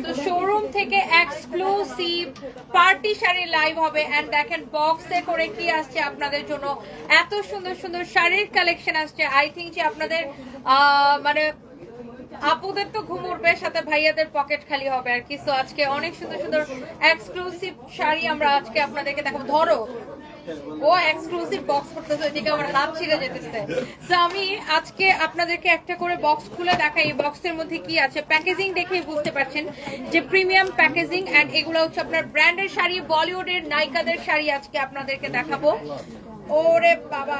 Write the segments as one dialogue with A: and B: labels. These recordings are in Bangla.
A: তো শোরুম থেকে এক্সক্লুসিভ পার্টি শাড়ি লাইভ হবে এন্ড দেখেন বক্সে করে কি আসছে আপনাদের জন্য, এত সুন্দর সুন্দর শাড়ির কালেকশন আসছে। আই থিঙ্ক যে আপনাদের মানে আপুদের তো ঘুম উঠবে, সাথে ভাইয়াদের পকেট খালি হবে আর কি। সো আজকে অনেক সুন্দর সুন্দর এক্সক্লুসিভ শাড়ি আমরা আজকে আপনাদেরকে দেখাবো। ধরো ও এক্সক্লুসিভ বক্স করতেছে, ওইদিকে আমার হাত ছিঁড়ে যেতেছে। সো আমি আজকে আপনাদেরকে একটা করে বক্স খুলে দেখাই, এই বক্সের মধ্যে কি আছে। প্যাকেজিং দেখেই বুঝতে পারছেন যে প্রিমিয়াম প্যাকেজিং এন্ড এগুলো হচ্ছে আপনার ব্র্যান্ডের শাড়ি, বলিউডের নায়িকাদের শাড়ি আজকে আপনাদেরকে দেখাবো। ওরে বাবা,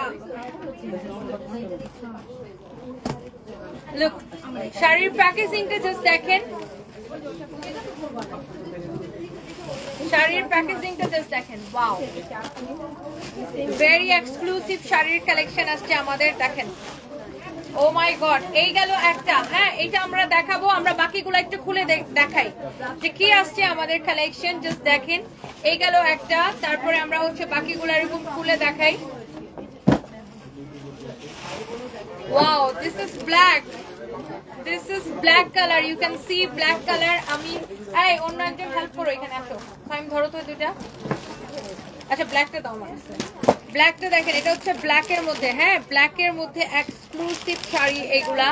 A: লুক শাড়ির প্যাকেজিংটা জাস্ট দেখেন, শাড়ির প্যাকেজিংটা জাস্ট দেখেন, ওয়াও ভেরি এক্সক্লুসিভ শাড়ির কালেকশন আসছে আমাদের। দেখেন ও মাই গড, এই গেল একটা। হ্যাঁ এটা আমরা দেখাবো, আমরা বাকিগুলো একটু খুলে দেখাই যে কি আসছে আমাদের কালেকশন। জাস্ট দেখেন এই গেল একটা, তারপরে আমরা হচ্ছে বাকিগুলো এরকম খুলে দেখাই। Wow, this is black, this is black colour, you can see black colour. আমি এই অন্য একজন হেল্প করো, এখানে আসো, আমি ধরো তো দুইটা। আচ্ছা ব্ল্যাকটা দাও আমার, ব্ল্যাকটা দেখেন, এটা হচ্ছে ব্ল্যাকের মধ্যে। হ্যাঁ ব্ল্যাকের মধ্যে এক্সক্লুসিভ শাড়ি এইগুলা।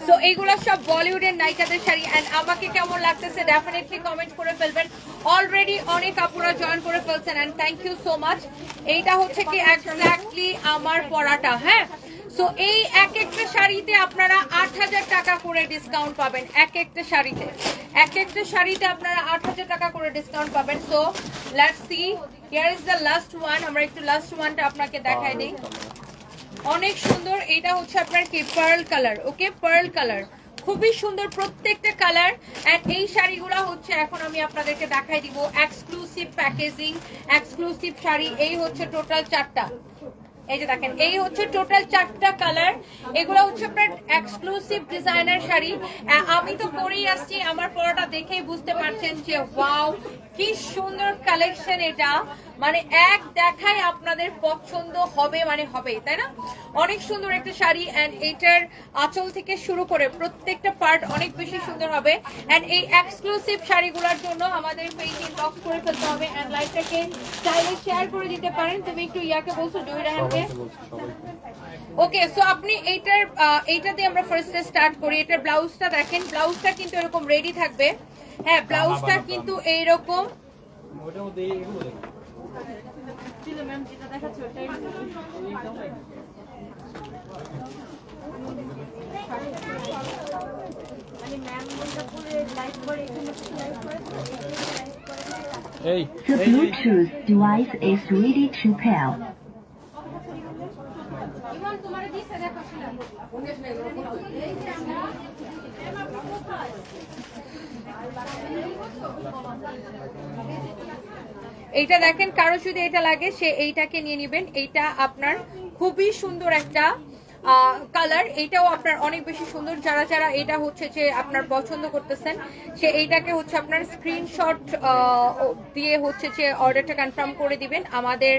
A: সো এইগুলা সব বলিউডের নায়িকাদের শাড়ি এন্ড আমাকে কেমন লাগতেছে ডেফিনেটলি কমেন্ট করে ফেলবেন। অলরেডি অনেক আপুরা জয়েন করে ফেলছেন and thank you so much. এইটা হচ্ছে কি এক্স্যাক্টলি আমার পরাটা। হ্যাঁ সো এই এক একটা শাড়িতে আপনারা ৮০০০ টাকা করে ডিসকাউন্ট পাবেন, এক একটা শাড়িতে, এক একটা শাড়িতে আপনারা ৮০০০ টাকা করে ডিসকাউন্ট পাবেন। So let's see, here is the last one. আমরা একটু লাস্ট ওয়ানটা আপনাকে দেখাই দিই, অনেক সুন্দর। এটা হচ্ছে আপনার কি পার্ল কালার, ওকে পার্ল কালার, খুবই সুন্দর প্রত্যেকটা কালার। এন্ড এই শাড়িগুলো হচ্ছে এখন আমি আপনাদেরকে দেখাই দিব এক্সক্লুসিভ প্যাকেজিং, এক্সক্লুসিভ শাড়ি। এই হচ্ছে টোটাল 4টা, এই যে দেখেন এই হচ্ছে টোটাল 4টা কালার। এগুলো হচ্ছে আপনার এক্সক্লুসিভ ডিজাইনার শাড়ি। আমি তো পরেই আসছি, আমার পরাটা দেখেই বুঝতে পারছেন যে ওয়াও কি সুন্দর কালেকশন এটা, মানে এক দেখায় আপনাদের পছন্দ হবে, মানে হবে, তাই না? অনেক সুন্দর একটা শাড়ি এন্ড এটার আঁচল থেকে শুরু করে প্রত্যেকটা পার্ট অনেক বেশি সুন্দর হবে। এন্ড এই এক্সক্লুসিভ শাড়িগুলোর জন্য আমাদের পেজে ইনবক্স করে ফেলতে হবে এন্ড লাইভটাকে চাইলে শেয়ার করে দিতে পারেন। তুমি একটু ইয়াকে বলছো জয়রাহানকে, ওকে। সো আপনি এইটা দিয়ে আমরা ফার্স্টে স্টার্ট করি। এটার ব্লাউজটা দেখেন, ব্লাউজটা কিন্তু এরকম রেডি থাকবে। হ্যাঁ ব্লাউজটা কিন্তু এইরকম,
B: The Bluetooth device is ready to pair.
A: এইটা দেখেন, কারো যদি এটা লাগে সে এইটাকে নিয়ে নেবেন। এইটা আপনার খুবই সুন্দর একটা কালার, এইটাও আপনার অনেক বেশি সুন্দর। যারা যারা এটা হচ্ছে যে আপনার পছন্দ করতেছেন সে এইটাকে হচ্ছে আপনার স্ক্রিনশট দিয়ে হচ্ছে যে অর্ডারটা কনফার্ম করে দিবেন আমাদের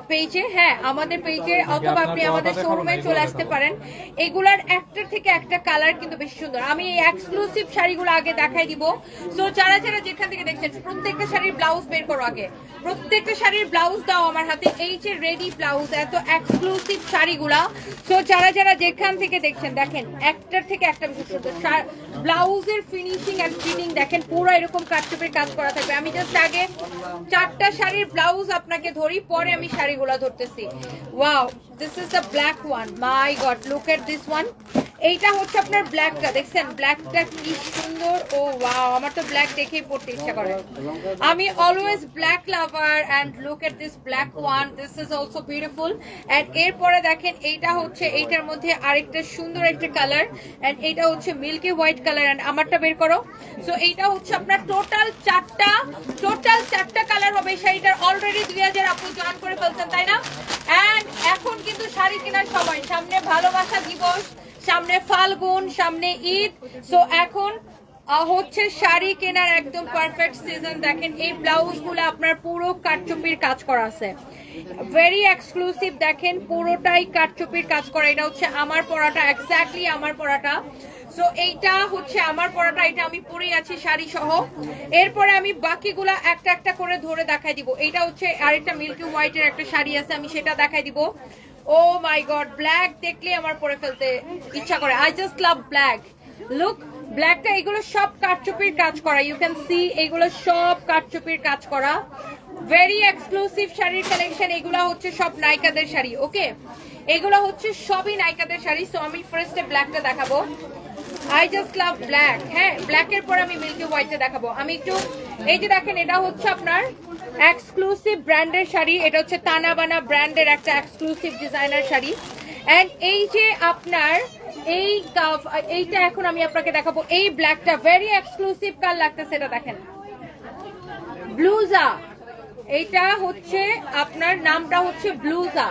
A: পেজে। হ্যাঁ আমাদের পেজে, অথবা আপনি আমাদের শোরুমে চলে আসতে পারেন। এগুলার একটার থেকে একটা কালার কিন্তু বেশি সুন্দর। আমি এই এক্সক্লুসিভ শাড়িগুলো আগে দেখাই দিব। সো যারা যারা যেখান থেকে দেখছেন প্রত্যেকটা শাড়ির ব্লাউজ বের করো আগে, প্রত্যেকটা শাড়ির ব্লাউজ দাও আমার হাতে। এই যে রেডি ব্লাউজ, এত এক্সক্লুসিভ শাড়িগুলা। সো যারা যারা যেখান থেকে দেখছেন দেখেন একটার থেকে একটা বেশি সুন্দর ব্লাউজের ফিনিশিং এন্ড ফিটিং দেখেন, পুরো এরকম কাটচুপের কাজ করা থাকবে। আমি জাস্ট আগে 4টা শাড়ির ব্লাউজ আপনাকে ধরি, পরে আমি শাড়িগুলো ধরতেছি। Wow, this is the black one, my god look at this one. এইটা হচ্ছে আপনার ব্ল্যাকটা, দেখছেন ব্ল্যাকটা কি সুন্দর। ও ওয়াও, আমার তো ব্ল্যাক দেখেই পড়তে ইচ্ছা করে। আমি always black lover and look at this black one, this is also beautiful. And এরপরে দেখেন এইটা হচ্ছে, এইটার মধ্যে আরেকটা সুন্দর একটা কালার এন্ড এইটা হচ্ছে মিল্কি হোয়াইট কালার। এন্ড আমারটা বের করো। সো এইটা হচ্ছে আপনার টোটাল 4টা কালার হবে। শাড়িটার অলরেডি 2000 আপু জয়েন করে ফেলছেন, তাই না? এন্ড এখন কিন্তু শাড়ি কেনার সময়, সামনে ভালোবাসা দিবস, সামনে ফাল্গুন, সামনে ঈদ। সো এখন হচ্ছে শাড়ি কেনার একদম পারফেক্ট সিজন। দেখেন এই ব্লাউজগুলো আপনার পুরো কাটচুপির কাজ করা আছে, ভেরি এক্সক্লুসিভ। দেখেন পুরোটাই কাটচুপির কাজ করা। এটা হচ্ছে আমার পরাটা, এক্স্যাক্টলি আমার পরাটা। সো এইটা হচ্ছে আমার পরাটা, এটা আমি পরেই আছি শাড়ি সহ। এরপরে আমি বাকিগুলা একটা একটা করে ধরে দেখাই দিব। এটা হচ্ছে আরেকটা মিল্কি হোয়াইটের একটা শাড়ি আছে, আমি সেটা দেখাই দিব। ও মাই গড, ব্ল্যাক দেখলে আমার পরে ফেলতে ইচ্ছা করে। I just love black. Look, ব্ল্যাকটা এগুলো সব কাটচুপির কাজ করা, ইউ ক্যান সি এগুলো সব কাটচুপির কাজ করা, ভেরি এক্সক্লুসিভ শাড়ির কালেকশন। এগুলো হচ্ছে সব নায়িকাদের শাড়ি, ওকে, এগুলো হচ্ছে সবই নায়িকাদের শাড়ি। সো আমি ফার্স্টে ব্ল্যাকটা দেখাবো। I just love black. হ্যাঁ, ব্ল্যাকের পর আমি মিল্কি হোয়াইটটা দেখাবো। আমি একটু, এই যে দেখেন এটা হচ্ছে আপনার এক্সক্লুসিভ ব্র্যান্ডের শাড়ি। এটা হচ্ছে তানাবানা ব্র্যান্ডের একটা এক্সক্লুসিভ ডিজাইনার শাড়ি। এন্ড এই যে আপনার এইটা এখন আমি আপনাকে দেখাবো, এই ব্ল্যাকটা ভেরি এক্সক্লুসিভ কার লাগতেছে, এটা দেখেন, ব্লুজা। এইটা হচ্ছে আপনার নামটা হচ্ছে ব্লুজা,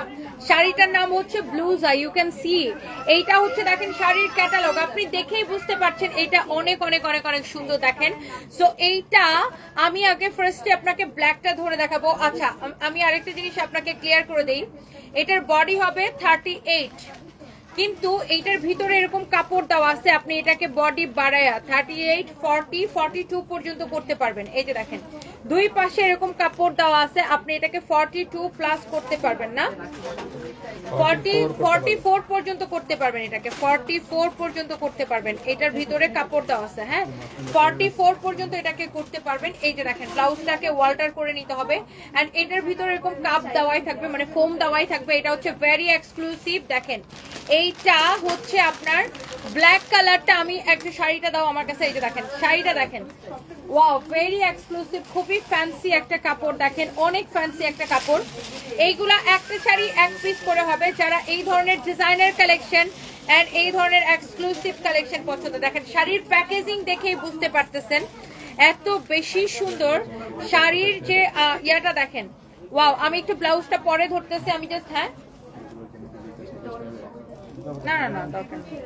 A: শাড়িটার নাম হচ্ছে ব্লুজা, ইউ ক্যান সি। এইটা হচ্ছে দেখেন শাড়ির ক্যাটালগ, আপনি দেখেই বুঝতে পারছেন এটা অনেক অনেক অনেক অনেক সুন্দর। দেখেন, সো এইটা আমি আগে ফার্স্টে আপনাকে ব্ল্যাকটা ধরে দেখাবো। আচ্ছা, আমি আরেকটা জিনিস আপনাকে ক্লিয়ার করে দেই, এটার বডি হবে 38, কিন্তু এইটার ভিতরে এরকম কাপড় দেওয়া আছে, আপনি এটাকে বডি বাড়ায়া 38, 40, 42 পর্যন্ত করতে পারবেন। এই যে দেখেন দুই পাশে এরকম কাপড় দেওয়া আছে, আপনি এটাকে 42 প্লাস করতে পারবেন, না 44 পর্যন্ত করতে পারবেন, এটাকে 44 পর্যন্ত করতে পারবেন। এটার ভিতরে কাপড় দেওয়া আছে, হ্যাঁ 44 পর্যন্ত এটাকে করতে পারবেন। এই যে দেখেন ব্লাউজটাকে ওয়াল্টার করে নিতে হবে, এন্ড এটার ভিতরে এরকম কাপ দেওয়াই থাকবে, মানে ফোম দেওয়াই থাকবে। এটা হচ্ছে ভেরি এক্সক্লুসিভ। দেখেন এইটা হচ্ছে আপনার ব্ল্যাক কালারটা। আমি একটা শাড়িটা দাও আমার কাছে, এই যে দেখেন শাড়িটা দেখেন, ওয়াও, ভেরি এক্সক্লুসিভ, খুবই ফ্যান্সি একটা কাপড়। দেখেন অনেক ফ্যান্সি একটা কাপড়। এইগুলা একটা শাড়ি এক পিস করে হবে। যারা এই ধরনের ডিজাইনার কালেকশন এন্ড এই ধরনের এক্সক্লুসিভ কালেকশন পছন্দ, দেখেন শাড়ির প্যাকেজিং দেখেই বুঝতে পারতেছেন এত বেশি সুন্দর শাড়ির যে ইয়াটা দেখেন। ওয়াও, আমি একটু ব্লাউজটা পরে ধরতেছি, আমি জাস্ট, হ্যাঁ না না না দরকার নেই।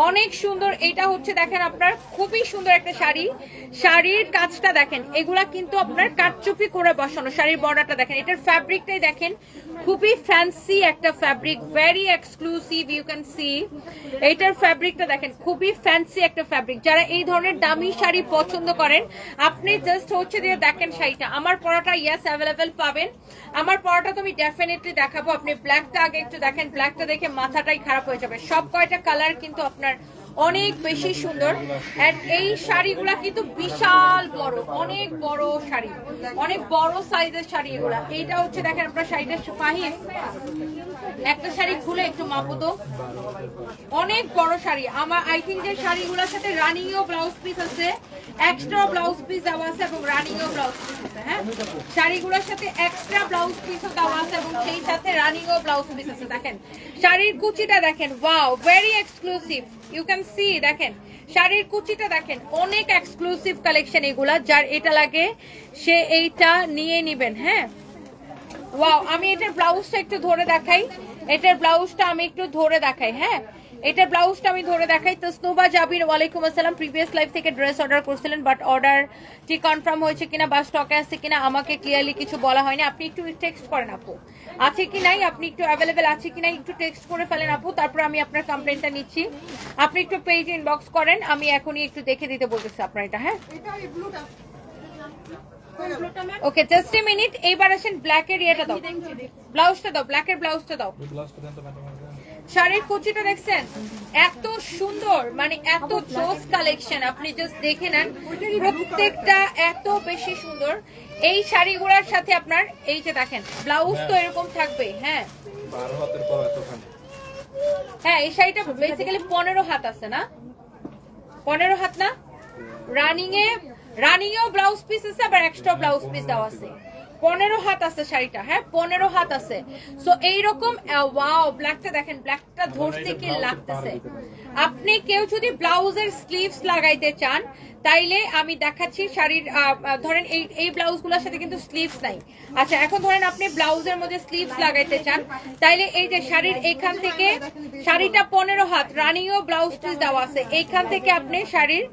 A: অনেক সুন্দর। এটা হচ্ছে দেখেন আপনার খুবই সুন্দর একটা শাড়ি, শাড়ির কাজটা দেখেন, এগুলা কিন্তু আপনার কাটচুপি করে বসানো। শাড়ির বর্ডারটা দেখেন, এটার ফ্যাব্রিকটাই দেখেন, খুবই ফ্যান্সি একটা fabric, very exclusive, you can see. এইটার ফ্যাব্রিকটা দেখেন, খুবই ফ্যান্সি একটা ফ্যাব্রিক। যারা এই ধরনের দামি শাড়ি পছন্দ করেন, আপনি জাস্ট হচ্ছে দিয়ে দেখেন শাড়িটা। আমার পরাটা ইয়েস অ্যাভেলেবেল পাবেন, আমার পরাটা তো আমি ডেফিনেটলি দেখাবো। আপনি ব্ল্যাকটা আগে একটু দেখেন, ব্ল্যাকটা দেখে মাথাটাই খারাপ হয়ে যাবে। সব কয়টা কালার কিন্তু আপনার অনেক বেশি সুন্দর। এন্ড এই শাড়িগুলা কিন্তু বিশাল বড়, অনেক বড় শাড়ি, অনেক বড় সাইজের শাড়ি এগুলা। এইটা হচ্ছে দেখেন আপনার শাড়িটা ফাহিম, একটা শাড়ি খুলে একটু মাপো তো, অনেক বড় শাড়ি। আমার আই থিঙ্ক যে শাড়িগুলোর সাথে রানিং ও ব্লাউজ পিস আছে, এক্সট্রা ব্লাউজ পিস দেওয়া আছে এবং রানিং ও ব্লাউজ পিস আছে। হ্যাঁ, শাড়িগুলোর সাথে এক্সট্রা ব্লাউজ পিসও দেওয়া আছে এবং সেই সাথে রানিং ও ব্লাউজ পিস আছে। দেখেন শাড়ির কুচিটা দেখেন, wow, very exclusive, you can see. দেখেন শাড়ির কুচিটা দেখেন, অনেক এক্সক্লুসিভ কালেকশন এগুলা। যার এটা লাগে সে এইটা নিয়ে নিবেন। হ্যাঁ, ওয়াও, আমি এটার ব্লাউজটা একটু ধরে দেখাই, এটার ব্লাউজটা আমি একটু ধরে দেখাই। হ্যাঁ, এটার ব্লাউজটা আমি ধরে দেখাই। তো স্নোবা জাবির, ওয়ালাইকুম আসসালাম। প্রিভিয়াস লাইভ থেকে ড্রেস অর্ডার করছিলেন, বাট অর্ডারটি কনফার্ম হয়েছে কিনা বা স্টকে আছে কিনা আমাকে ক্লিয়ারলি কিছু বলা হয়নি। আপনি একটু টেক্সট করেন আপু, আছে কি নাই, আপনি একটু অ্যাভেলেবেল আছে কিনা একটু টেক্সট করে ফেলেন আপু, তারপর আমি আপনার কমপ্লেনটা নিচ্ছি। আপনি একটু পেজ ইনবক্স করেন, আমি এখনই একটু দেখে দিতে বলতেছি আপনার এটা। হ্যাঁ, ওকে, জাস্ট এ মিনিট। এইবার আসেন ব্ল্যাকের ইয়েটা দাও, ব্লাউজটা দাও, ব্ল্যাকের ব্লাউজটা দাও। শাড়ির কুচিটা দেখছেন, এত সুন্দর, মানে এত জোস কালেকশন, আপনি জাস্ট দেখে নেন, প্রত্যেকটা এত বেশি সুন্দর। এই শাড়িগুলোর সাথে আপনার এই যে দেখেন ব্লাউজ তো এরকম থাকবে। হ্যাঁ হ্যাঁ, এই শাড়িটা বেসিক্যালি 15 হাত আছে, না 15 হাত না, রানিং এও ব্লাউজ পিস আছে, আবার এক্সট্রা ব্লাউজ পিস দেওয়া আছে। 15 হাত আছে শাড়িটা। হ্যাঁ, 15 হাত আছে। সো এইরকম, ওয়াও, ব্ল্যাকটা দেখেন, ব্ল্যাকটা ধরতে কি লাগতেছে। আপনি কেউ যদি ব্লাউজের স্লিভস লাগাইতে চান, তাইলে আমি দেখাচ্ছি শাড়ির, ধরেন এই ব্লাউজগুলোর সাথে কিন্তু স্লিভস নাই। আচ্ছা, এখন ধরেন আপনি ব্লাউজের মধ্যে স্লিভস লাগাইতে চান, তাইলে এই যে শাড়ির এখান থেকে, শাড়িটা 15 হাত, রানিং ও ব্লাউজ পিস দেওয়া আছে, এইখান থেকে আপনি শাড়ির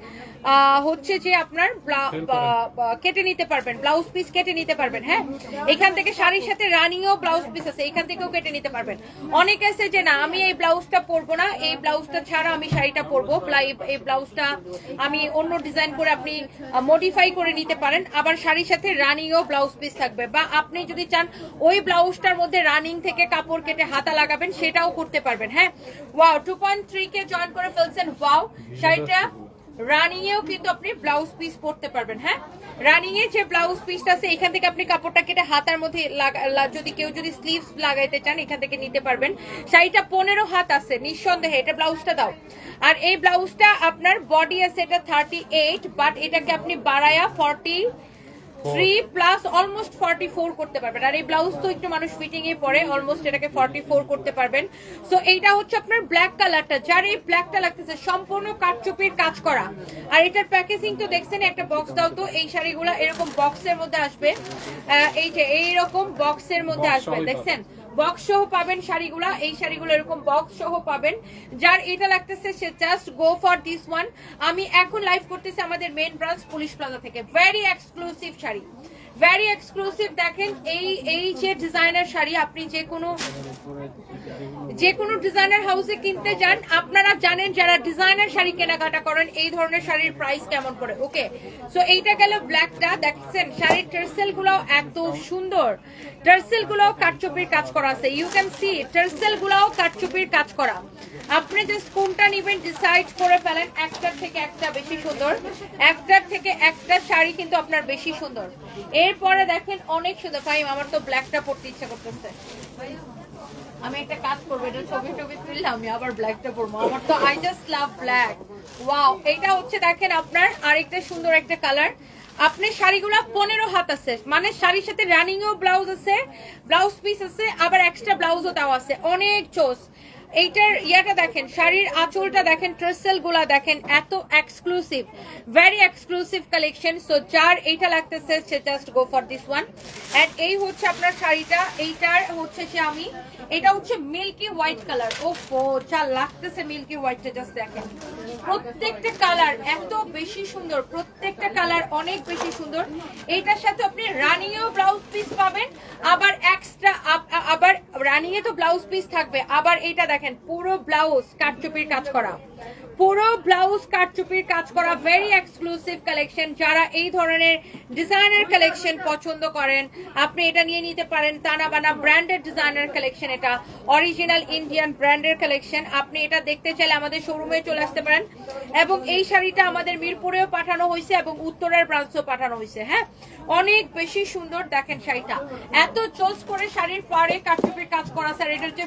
A: হচ্ছে যে আপনার কেটে নিতে পারবেন, ব্লাউজ পিস কেটে নিতে পারবেন। হ্যাঁ, এখান থেকে শাড়ির সাথে রানিংও ব্লাউজ পিস আছে, এখান থেকেও কেটে নিতে পারবেন। অনেকে আছে যে না আমি এই ব্লাউজটা পরবো না, এই ব্লাউজটা ছাড়া আমি শাড়িটা পরবো, এই ব্লাউজটা আমি অন্য ডিজাইন করে আপনি মডিফাই করে নিতে পারেন। আবার শাড়ির সাথে রানিংও ব্লাউজ পিস থাকবে, বা আপনি যদি চান ওই ব্লাউজটার মধ্যে রানিং থেকে কাপড় কেটে হাতা লাগাবেন সেটাও করতে পারবেন। হ্যাঁ, ওয়াও 2.3 কে জয়েন করে ফেলছেন। ওয়াও, শাড়িটা রানিং এও কিন্তু আপনি ব্লাউজ পিস পরতে পারবেন। হ্যাঁ, রানিং এ যে ব্লাউজ পিসটা আছে এখান থেকে আপনি কাপড়টা কেটে হাতার মধ্যে যদি কেউ যদি স্লিভস লাগাইতে চান এখান থেকে নিতে পারবেন। শাড়িটা 15 হাত আছে নিঃসন্দেহে, এটা ব্লাউজটা দাও। আর এই ব্লাউজটা আপনার বডি আছে এটা 38, বাট এটাকে আপনি বাড়ায়া 43 প্লাস অলমোস্ট 44 করতে পারবেন। আর এই ব্লাউজ তো একটু মানুষ ফিটিং এ পরে, অলমোস্ট এটাকে 44 করতে পারবেন। সো এইটা হচ্ছে আপনার ব্ল্যাক কালারটা, যার এই ব্ল্যাকটা লাগতেছে সম্পূর্ণ কাটচুপির কাজ করা। আর এটার প্যাকেজিং তো দেখছেন, একটা বক্স দাও তো। এই শাড়িগুলো এরকম বক্সের মধ্যে আসবে, এই যে এইরকম বক্সের মধ্যে আসবে, দেখছেন বক্স সহ পাবেন শাড়িগুলা। এই শাড়িগুলো এরকম বক্স সহ পাবেন। যার এটা লাগতেছে সে just go for this one. আমি এখন লাইভ করতেছি আমাদের মেইন ব্রাঞ্চ পুলিশ প্লাজা থেকে। Very exclusive sari, very exclusive. দেখেন এই যে ডিজাইনার শাড়ি, আপনি যে কোনো ডিজাইনার হাউসে কিনতে যান, আপনারা জানেন যারা ডিজাইনার শাড়ি কেনাকাটা করেন এই ধরনের শাড়ির প্রাইস কেমন পড়ে। ওকে, সো এইটা গেল ব্ল্যাকটা। দেখছেন শাড়ির টার্সেল গুলো এত সুন্দর, টার্সেল গুলো কাটচুপির কাজ করা আছে। ইউ ক্যান সি টার্সেল গুলো কাটচুপির কাজ করা। আপনি যে কোনটা নিবেন ডিসাইড করে ফেলেন, একটার থেকে একটা বেশি সুন্দর, একটার থেকে একটা শাড়ি কিন্তু আপনার বেশি সুন্দর। এরপরে দেখেন অনেক সুন্দর। ফাইম, আমার তো ব্ল্যাকটা পরতে ইচ্ছা করতেছে। আমি একটা কাজ করবো, এটা ছবি তুললে আমি আবার ব্ল্যাকটা পরবো। আমার তো I just love black. Wow, এইটা হচ্ছে দেখেন আপনার আরেকটা সুন্দর একটা কালার। আপনি শাড়িগুলো 15 হাত আছে, মানে শাড়ির সাথে রানিংও ব্লাউজ আছে, ব্লাউজ পিস আছে, আবার এক্সট্রা ব্লাউজও দেওয়া আছে। অনেক চোস। এইটার ইয়াটা দেখেন, শাড়ির আঁচলটা দেখেন, ট্রেসেল গুলা দেখেন, এত exclusive, very exclusive collection. So যার এইটা লাগতেছে সে just go for this one. And এই হচ্ছে আপনার শাড়িটা, এইটার হচ্ছে এটা হচ্ছে মিল্কি হোয়াইট কালার। ওফো, যা লাগতেছে মিল্কি হোয়াইটটা জাস্ট দেখেন। প্রত্যেকটা কালার এত বেশি সুন্দর, প্রত্যেকটা কালার অনেক বেশি সুন্দর। এইটার সাথে আপনি রানিংয়েও ব্লাউজ পিস পাবেন, আবার এক্সট্রা আবার রানিংয়ে তো ব্লাউজ পিস থাকবে, আবার এইটা দেখেন পুরো ব্লাউজ কাটচুপির কাজ করা, পুরো ব্লাউজ কাটচুপির কাজ করা। Very exclusive collection. যারা এই ধরনের ডিজাইনার কালেকশন পছন্দ করেন আপনি এটা নিয়ে নিতে পারেন। তানা বানা ব্র্যান্ডেড ডিজাইনার কালেকশন, এটা অরিজিনাল ইন্ডিয়ান ব্র্যান্ডের কালেকশন। আপনি এটা দেখতে চাইলে আমাদের শোরুমে চলে আসতে পারেন। এবং এই শাড়িটা আমাদের মিরপুরেও পাঠানো হয়েছে এবং উত্তরের ব্রাঞ্চেও পাঠানো হয়েছে। হ্যাঁ, অনেক বেশি সুন্দর। দেখেন শাড়িটা এত চোজ করে শাড়ির পরে কাটচুপির কাজ করা। স্যার এটার যে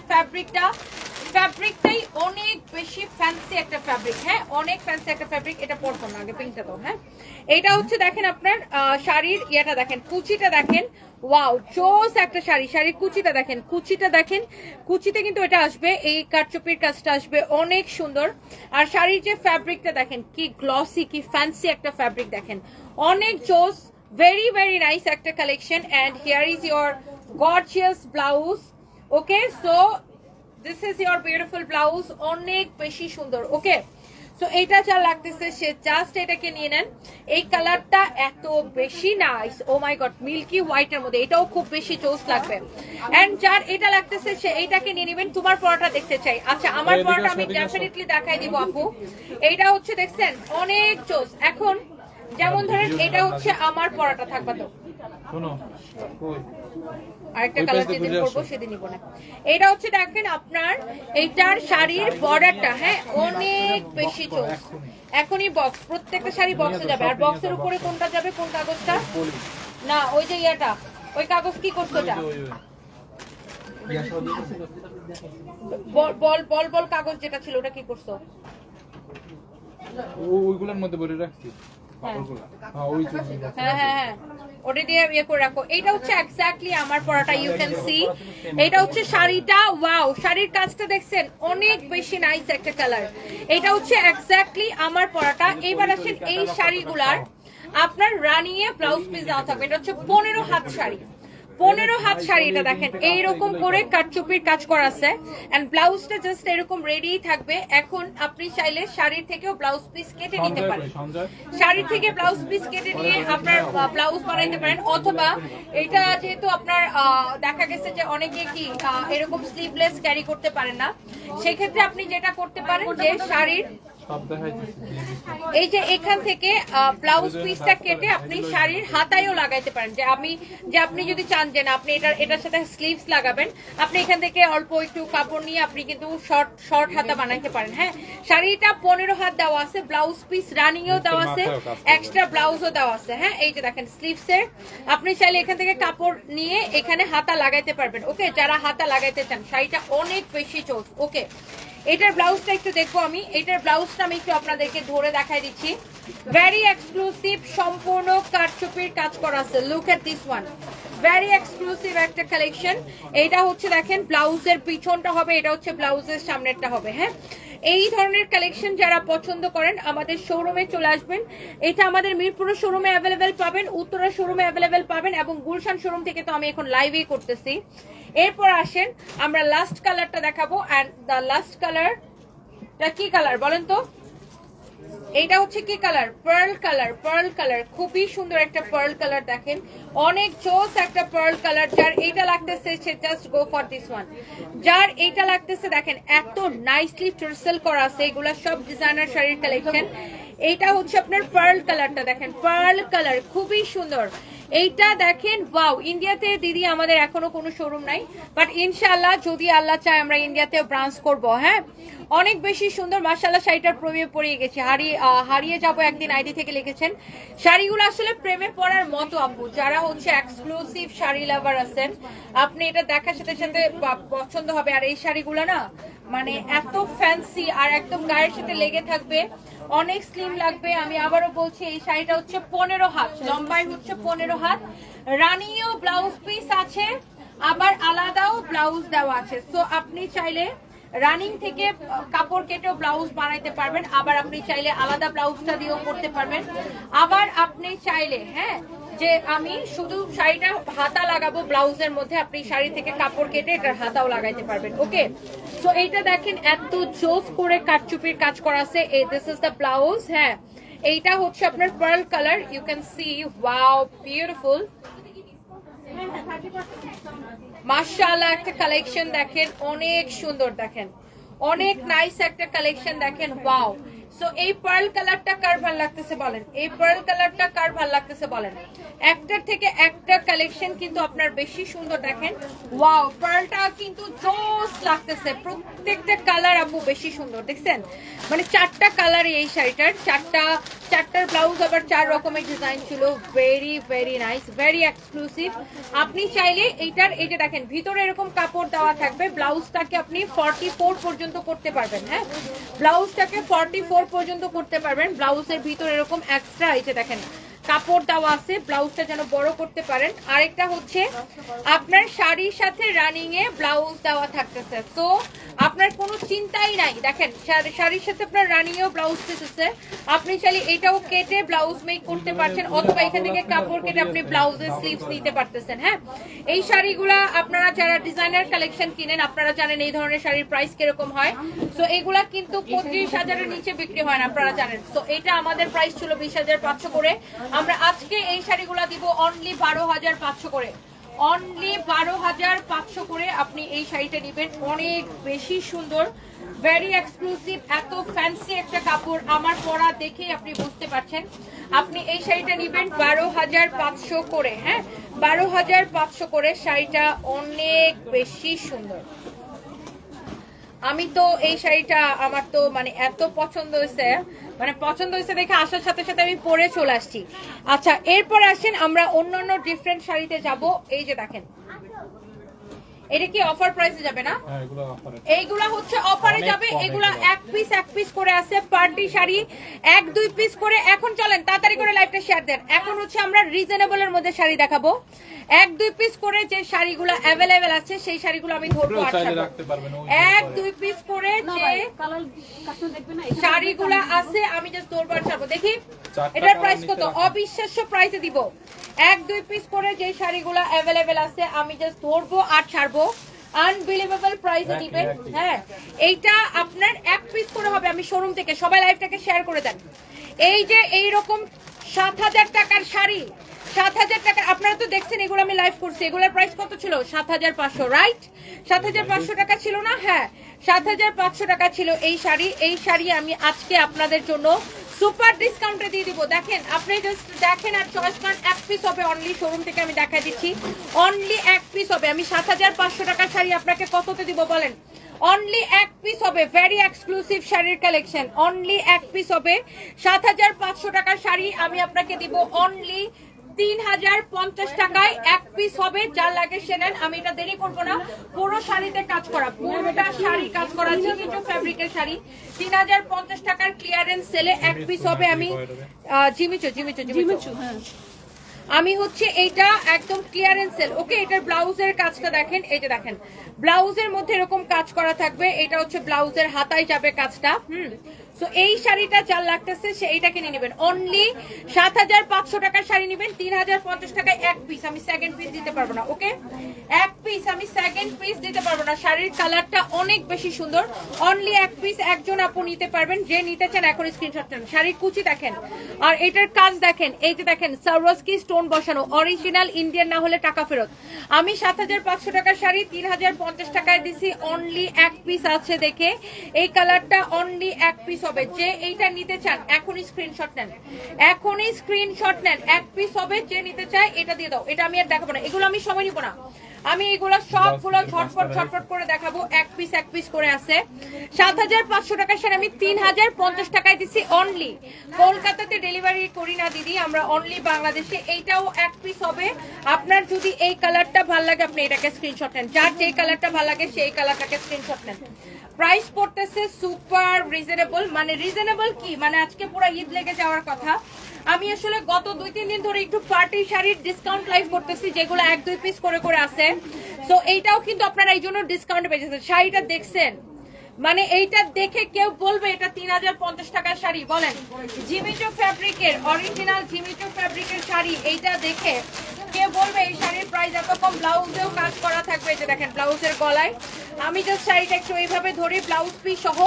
A: ফ্যাব্রিকটাই অনেক বেশি ফ্যান্সি একটা ফ্যাব্রিক। হ্যাঁ, অনেক ফ্যান্সি একটা ফ্যাব্রিক। এটা পরতাম না আগে, পিঙ্কটা তো। হ্যাঁ, এটা হচ্ছে দেখেন আপনার শাড়ির ইয়াটা দেখেন, কুচিটা দেখেন। ওয়াও, জোস একটা শাড়ি। শাড়ির কুচিটা দেখেন, কুচিতে কিন্তু এটা আসবে, এই কাটচুপির কাজটা আসবে, অনেক সুন্দর। আর শাড়ির যে ফ্যাব্রিকটা দেখেন কি গ্লসি, কি ফ্যান্সি একটা ফ্যাব্রিক দেখেন, অনেক জোস। ভেরি ভেরি নাইস একটা collection. And here is your gorgeous blouse. Okay, so this is your beautiful blouse, অনেক বেশি সুন্দর। ওকে, সো এটা যা লাগতেছে সে জাস্ট এটাকে নিয়ে নেন। এই কালারটা এত বেশি নাইস, ও মাই গড, মিল্কি হোয়াইটের মধ্যে, এটাও খুব বেশি চোস লাগবে। এন্ড যার এটা লাগতেছে সে এইটাকে নিয়ে নেবেন। তোমার পরোটা দেখতে চাই। আচ্ছা, আমার পরোটা আমি ডেফিনেটলি দেখাই দিব আপু। এইটা হচ্ছে দেখছেন অনেক চোস। এখন যেমন ধরেন এটা হচ্ছে আমার পরোটা, থাকবা তো আরেকটা কালার যেদিন করবো সেদিন নিব না। এটা হচ্ছে দেখেন আপনার এইটার শাড়ির বর্ডারটা, হ্যাঁ অনেক বেশি চোস। এখনই বক্স, প্রত্যেকটা শাড়ি বক্সে যাবে। আর বক্সের উপরে কোনটা যাবে, কোন কাগজটা না, ওই যে ইয়াটা, ওই কাগজ কি করছো এটা, বল কাগজ যেটা ছিল ওটা কি করছো?
C: ওইগুলোর মধ্যে ভরে রাখছি।
A: হ্যাঁ, ওটা দিয়ে ইয়ে করে রাখো। এটা হচ্ছে এক্স্যাক্টলি আমার পরাটা। ইউ ক্যান সি এটা হচ্ছে শাড়িটা। ওয়াও, শাড়ির কাজটা দেখছেন অনেক বেশি নাইস একটা কালার। এটা হচ্ছে এক্স্যাক্টলি আমার পরাটা। এইবার আসেন এই শাড়িগুলার আপনার রানিয়ে ব্লাউজ পিস দেওয়া থাকবে। এটা হচ্ছে 15 হাত শাড়ি, 15 হাত শাড়ি, এটা দেখেন এইরকম করে কাটচুপির কাজ করা আছে এন্ড ব্লাউজটা জাস্ট এরকম রেডি থাকবে। এখন আপনি চাইলে শাড়ির থেকেও ব্লাউজ পিস কেটে নিতে পারেন, শাড়ির থেকে ব্লাউজ পিস কেটে নিয়ে আপনার ব্লাউজ বানাইতে পারেন, অথবা এটা যেহেতু আপনার দেখা গেছে যে অনেকে কি এরকম স্লিভলেস ক্যারি করতে পারেন না, সেক্ষেত্রে আপনি যেটা করতে পারেন যে শাড়ির এই যে এখান থেকে ব্লাউজ পিসটা কেটে আপনি শাড়ির হাতায়ও লাগাইতে পারেন। যে আপনি যদি চান যে না আপনি এটার সাথে স্লিভস লাগাবেন, আপনি এখান থেকে অল্প একটু কাপড় নিয়ে আপনি কিন্তু শর্ট হাতা বানাইতে পারেন। হ্যাঁ, শাড়িটা 15 হাত দেওয়া আছে, ব্লাউজ পিস রানিং এও দেওয়া আছে, এক্সট্রা ব্লাউজও দেওয়া আছে। হ্যাঁ, এই যে দেখেন স্লিভসের, আপনি চাইলে এখান থেকে কাপড় নিয়ে এখানে হাতা লাগাইতে পারবেন। ওকে, যারা হাতা লাগাইতে চান, শাড়িটা অনেক বেশি চোস। ওকে, এটার ব্লাউজটা একটু দেখবো আমি, এটার ব্লাউজটা আমি একটু আপনাদেরকে ধরে দেখাই দিচ্ছি। ভেরি এক্সক্লুসিভ, সম্পূর্ণ কারচুপির কাজ করা আছে। Look at this one, very exclusive একটা কালেকশন। এটা হচ্ছে দেখেন ব্লাউজের পিছনটা হবে, এটা হচ্ছে ব্লাউজের সামনেরটা হবে। হ্যাঁ, এই ধরনের কালেকশন যারা পছন্দ করেন আমাদের শোরুমে চলে আসবেন। এটা আমাদের মিরপুর শোরুমে অ্যাভেলেবেল পাবেন, উত্তরা শোরুমে অ্যাভেলেবেল পাবেন, এবং গুলশান শোরুম থেকে তো আমি এখন লাইভেই করতেছি। এরপর আসেন আমরা লাস্ট কালারটা দেখাবো। এন্ড দ্য লাস্ট কালারটা কি কালার বলেন তো? এইটা হচ্ছে কি colour? Pearl colour. Pearl colour, খুবই সুন্দর একটা পার্ল কালার। দেখেন অনেক জোস একটা পার্ল কালার। যার এইটা লাগতেছে সে just go for this one. যার এইটা লাগতেছে দেখেন এত নাইসলি টার্সেল করা আছে, এগুলা সব ডিজাইনার শাড়ির কালেকশন। এইটা হচ্ছে আপনার পার্ল কালারটা, দেখেন পার্ল কালার খুবই সুন্দর। এইটা দেখেন ওয়াও, ইন্ডিয়াতে দিদি আমাদের এখনো কোনো শোরুম নাই, বাট ইনশাআল্লাহ যদি আল্লাহ চায় আমরা ইন্ডিয়াতেও ব্রাঞ্চ করব। হ্যাঁ, অনেক বেশি সুন্দর মাশাআল্লাহ। শাড়িটার প্রেমে পড়ে গেছি, হারিয়ে যাবো একদিন আইডি থেকে লিখেছেন। শাড়িগুলো আসলে প্রেমে পড়ার মতো আপু, যারা হচ্ছে এক্সক্লুসিভ শাড়ি লাভার আছেন, আপনি এটা দেখার সাথে সাথে পছন্দ হবে। আর এই শাড়িগুলো না মানে এত ফ্যান্সি আর একদম গায়ের সাথে লেগে থাকবে, অনেক স্লিম লাগবে। আমি আবারও বলছি এই শাড়িটা হচ্ছে 15 হাত, লম্বাই হচ্ছে 15 হাত, রানিও ব্লাউজ পিস আছে, আবার আলাদাও ব্লাউজ দেওয়া আছে। সো আপনি চাইলে রানিং থেকে কাপড় কেটেও ব্লাউজ বানাইতে পারবেন, আবার আপনি চাইলে আলাদা ব্লাউজটা দিয়েও করতে পারবেন, আবার আপনি চাইলে হ্যাঁ যে আমি শুধু শাড়িটা হাতা লাগাবো ব্লাউজের মধ্যে, আপনি শাড়ি থেকে কাপড় কেটে এটার হাতাও লাগাইতে পারবেন। ওকে, সো এইটা দেখেন এত জোস করে কাটচুপির কাজ করা আছে। This is the blouse. হ্যাঁ, এইটা হচ্ছে আপনার pearl colour, you can see wow beautiful মাশাআল্লাহ। একটা কালেকশন দেখেন অনেক সুন্দর, দেখেন অনেক নাইস একটা কালেকশন দেখেন ওয়াও। সো এই পার্ল কালারটা কার ভালো লাগতেছে বলেন? এই পার্ল কালারটা কার ভালো লাগতেছে বলেন? একটার থেকে একটা কালেকশন কিন্তু আপনার বেশি সুন্দর। দেখেন ওয়াও, পার্লটা কিন্তু জোস লাগতেছে, প্রত্যেকটা কালার আপু বেশি সুন্দর। দেখছেন মানে 4টা কালার এই শাড়িটার, চারটার ব্লাউজ আবার 4 রকমের ডিজাইন ছিল। Very very nice, very exclusive. আপনি চাইলে এইটার এই যে দেখেন ভিতরে এরকম কাপড় দেওয়া থাকবে, ব্লাউজটাকে আপনি 44 পর্যন্ত করতে পারবেন। হ্যাঁ, ব্লাউজটাকে 44 পর্যন্ত করতে পারবেন। ব্লাউজের ভিতরে এরকম এক্সট্রা এই যে দেখেন কাপড় দেওয়া আছে, ব্লাউজটা যেন বড় করতে পারেন। আরেকটা হচ্ছে আপনার শাড়ির সাথে রানিং এ ব্লাউজ দেওয়া থাকতেছে, তো আপনার কোনো চিন্তাই নাই। দেখেন শাড়ির সাথে আপনার রানিং এও ব্লাউজ দিতেছে, আপনি চাইলে এটাও কেটে ব্লাউজ মেক করতে পারছেন, অথবা এখান থেকে কাপড় কেটে আপনি ব্লাউজের স্লিভস নিতে পারতেছেন। হ্যাঁ, এই শাড়িগুলা আপনারা যারা ডিজাইনার কালেকশন কিনেন আপনারা জানেন এই ধরনের শাড়ির প্রাইস কিরকম হয়। তো এগুলা কিন্তু 25,000-এর নিচে বিক্রি হয় না, আপনারা জানেন। তো এটা আমাদের প্রাইস ছিল 20,500 করে, আমরা আজকে এই শাড়িগুলা দিব অনলি 12,500 করে, অনলি 12,500 করে আপনি এই শাড়িটা নেবেন। অনেক বেশি সুন্দর, ভেরি এক্সক্লুসিভ, এত ফ্যান্সি একটা কাপড়, আমার পরা দেখেই আপনি বুঝতে পারছেন। আপনি এই শাড়িটা নেবেন 12,500 করে। হ্যাঁ, 12,500 করে শাড়িটা অনেক বেশি সুন্দর। আমি তো এই শাড়িটা আমার তো মানে এত পছন্দ হয়েছে, মানে পছন্দ হয়েছে দেখে আসার সাথে সাথে আমি পরে চলে আসছি। আচ্ছা, এরপর আসেন আমরা অন্যান্য ডিফারেন্ট শাড়িতে যাব। এই যে দেখেন এটা কি অফার প্রাইসে যাবে না? এইগুলা হচ্ছে অফারে যাবে, এগুলা এক পিস করে আছে। পার্টি শাড়ি 1-2 পিস করে। এখন চলেন তাড়াতাড়ি করে লাইভটা শেয়ার দেন। এখন হচ্ছে আমরা রিজনেবলের মধ্যে শাড়ি দেখাবো, 1-2 পিস করে যে শাড়িগুলো অ্যাভেলেবেল আছে সেই শাড়িগুলো আমি ধরবো। 1-2 পিস করে যে শাড়িগুলো আছে আমি জাস্ট ধরবো আর ছাড়বো। দেখি এটার প্রাইস কত, অবিশ্বাস্য প্রাইসে দিব। 1-2 পিস করে যে শাড়িগুলো অ্যাভেলেবেল আছে আমি জাস্ট ধরবো আর ছাড়বো। আনবিলিভেবল প্রাইসে দিবেন। হ্যাঁ, এইটা আপনার 1 পিস করে হবে। আমি শোরুম থেকে, সবাই লাইভটাকে শেয়ার করে দেন। এই যে এইরকম 7000 টাকার শাড়ি, 7000 টাকা আপনারা তো দেখছেন, এগুলো আমি লাইভ করছি। এগুলোর প্রাইস কত ছিল? 7500, রাইট? 7500 টাকা ছিল না? হ্যাঁ, 7500 টাকা ছিল এই শাড়ি। এই শাড়ি আমি আজকে আপনাদের জন্য সুপার ডিসকাউন্টে দিয়ে দিব। দেখেন, আপনি জাস্ট দেখেন আর চয়েস করেন। 1 পিস হবে অনলি, শোরুম থেকে আমি দেখাই দিচ্ছি। অনলি 1 পিস হবে। আমি 7500 টাকার শাড়ি আপনাকে কততে দিব বলেন? অনলি 1 পিস হবে। ভেরি এক্সক্লুসিভ শাড়ির কালেকশন। অনলি 1 পিস হবে। 7500 টাকার শাড়ি আমি আপনাকে দিব অনলি 3050 টাকায়। 1 পিস হবে। যার লাগে সে নেন। আমি এটা দেরি করব না। পুরো শাড়িতে কাজ করা, পুরোটা শাড়ি কাজ করা, জিমিচু ফ্যাব্রিকের শাড়ি। 3050 টাকার ক্লিয়ারেন্স সেলে 1 পিস হবে। আমি জিমিচু হ্যাঁ, আমি হচ্ছে এইটা একদম ক্লিয়ারেন্স সেল। ওকে, এটার ব্লাউজের কাজটা দেখেন। এই যে দেখেন, ব্লাউজের মধ্যে এরকম কাজ করা থাকবে। এটা হচ্ছে ব্লাউজের হাতায় যাবে কাজটা। সো এই শাড়িটা যার লাগতেছে সে এইটাকে নিয়ে নেবেন। অনলি 7500 টাকার শাড়ি নেবেন 3050 টাকায় 1 পিস। আমি সেকেন্ড পিস দিতে পারবো না। ওকে, 1 পিস আমি সেকেন্ড পিস দিতে পারবো না। শাড়ির কালারটা অনেক বেশি সুন্দর। অনলি 1 পিস একজন আপু নিতে পারবেন। যে নিতে চান এখন স্ক্রিনশট নেন। শাড়ির কুচি দেখেন আর এটার কাজ দেখেন। এই যে দেখেন, সারওয়াস্কি স্টোন বসানো, অরিজিনাল ইন্ডিয়ান না হলে টাকা ফেরত। আমি 7500 টাকার শাড়ি 3050 টাকায় দিছি। অনলি 1 পিস আছে দেখে এই কালারটা অনলি 1 পিস হবে। যে এইটা নিতে চান এখনই স্ক্রিনশট নেন, এখনই স্ক্রিনশট নেন। 1 পিস হবে। যে নিতে চায় এটা দিয়ে দাও। এটা আমি আর দেখাবো না, এগুলো আমি সময় নিব না। আমি এগুলো সবগুলো ঝটপট করে দেখাবো। 1 পিস করে আছে। 7500 টাকার শাড়ি আমি 3050 টাকায় দিছি অনলি। কলকাতাতে ডেলিভারি করি না দিদি, আমরা অনলি বাংলাদেশে। এইটাও 1 পিস হবে। আপনার যদি এই কালারটা ভালো লাগে আপনি এটাকে স্ক্রিনশট নেন। যার যে কালারটা ভালো লাগে সেই কালারটাকে স্ক্রিনশট নেন। প্রাইস পড়তেছে সুপার রিজনেবল। মানে রিজনেবল কি, মানে আজকে পুরো ঈদ লেগে যাওয়ার কথা। আমি আসলে গত 2-3 দিন ধরে একটু পার্টি শাড়ির ডিসকাউন্ট লাইভ করতেছি, যেগুলো 1-2 পিস করে আছে। সো এইটাও কিন্তু আপনারা এই জন্য ডিসকাউন্ট পেয়েছেন। শাড়িটা দেখছেন, মানে এইটা দেখে কেউ বলবে এটা 3050 টাকার শাড়ি? বলেন, জিমিচু ফ্যাব্রিকের, অরিজিনাল জিমিচু ফ্যাব্রিকের শাড়ি। এইটা দেখে কে বলবে এই শাড়ির প্রাইস এত কম? ব্লাউজেও কাজ করা থাকবে। যে দেখেন ব্লাউজের গলায় আমি জাস্ট শাড়িটা একটু এইভাবে ধরে ব্লাউজ পিস সহ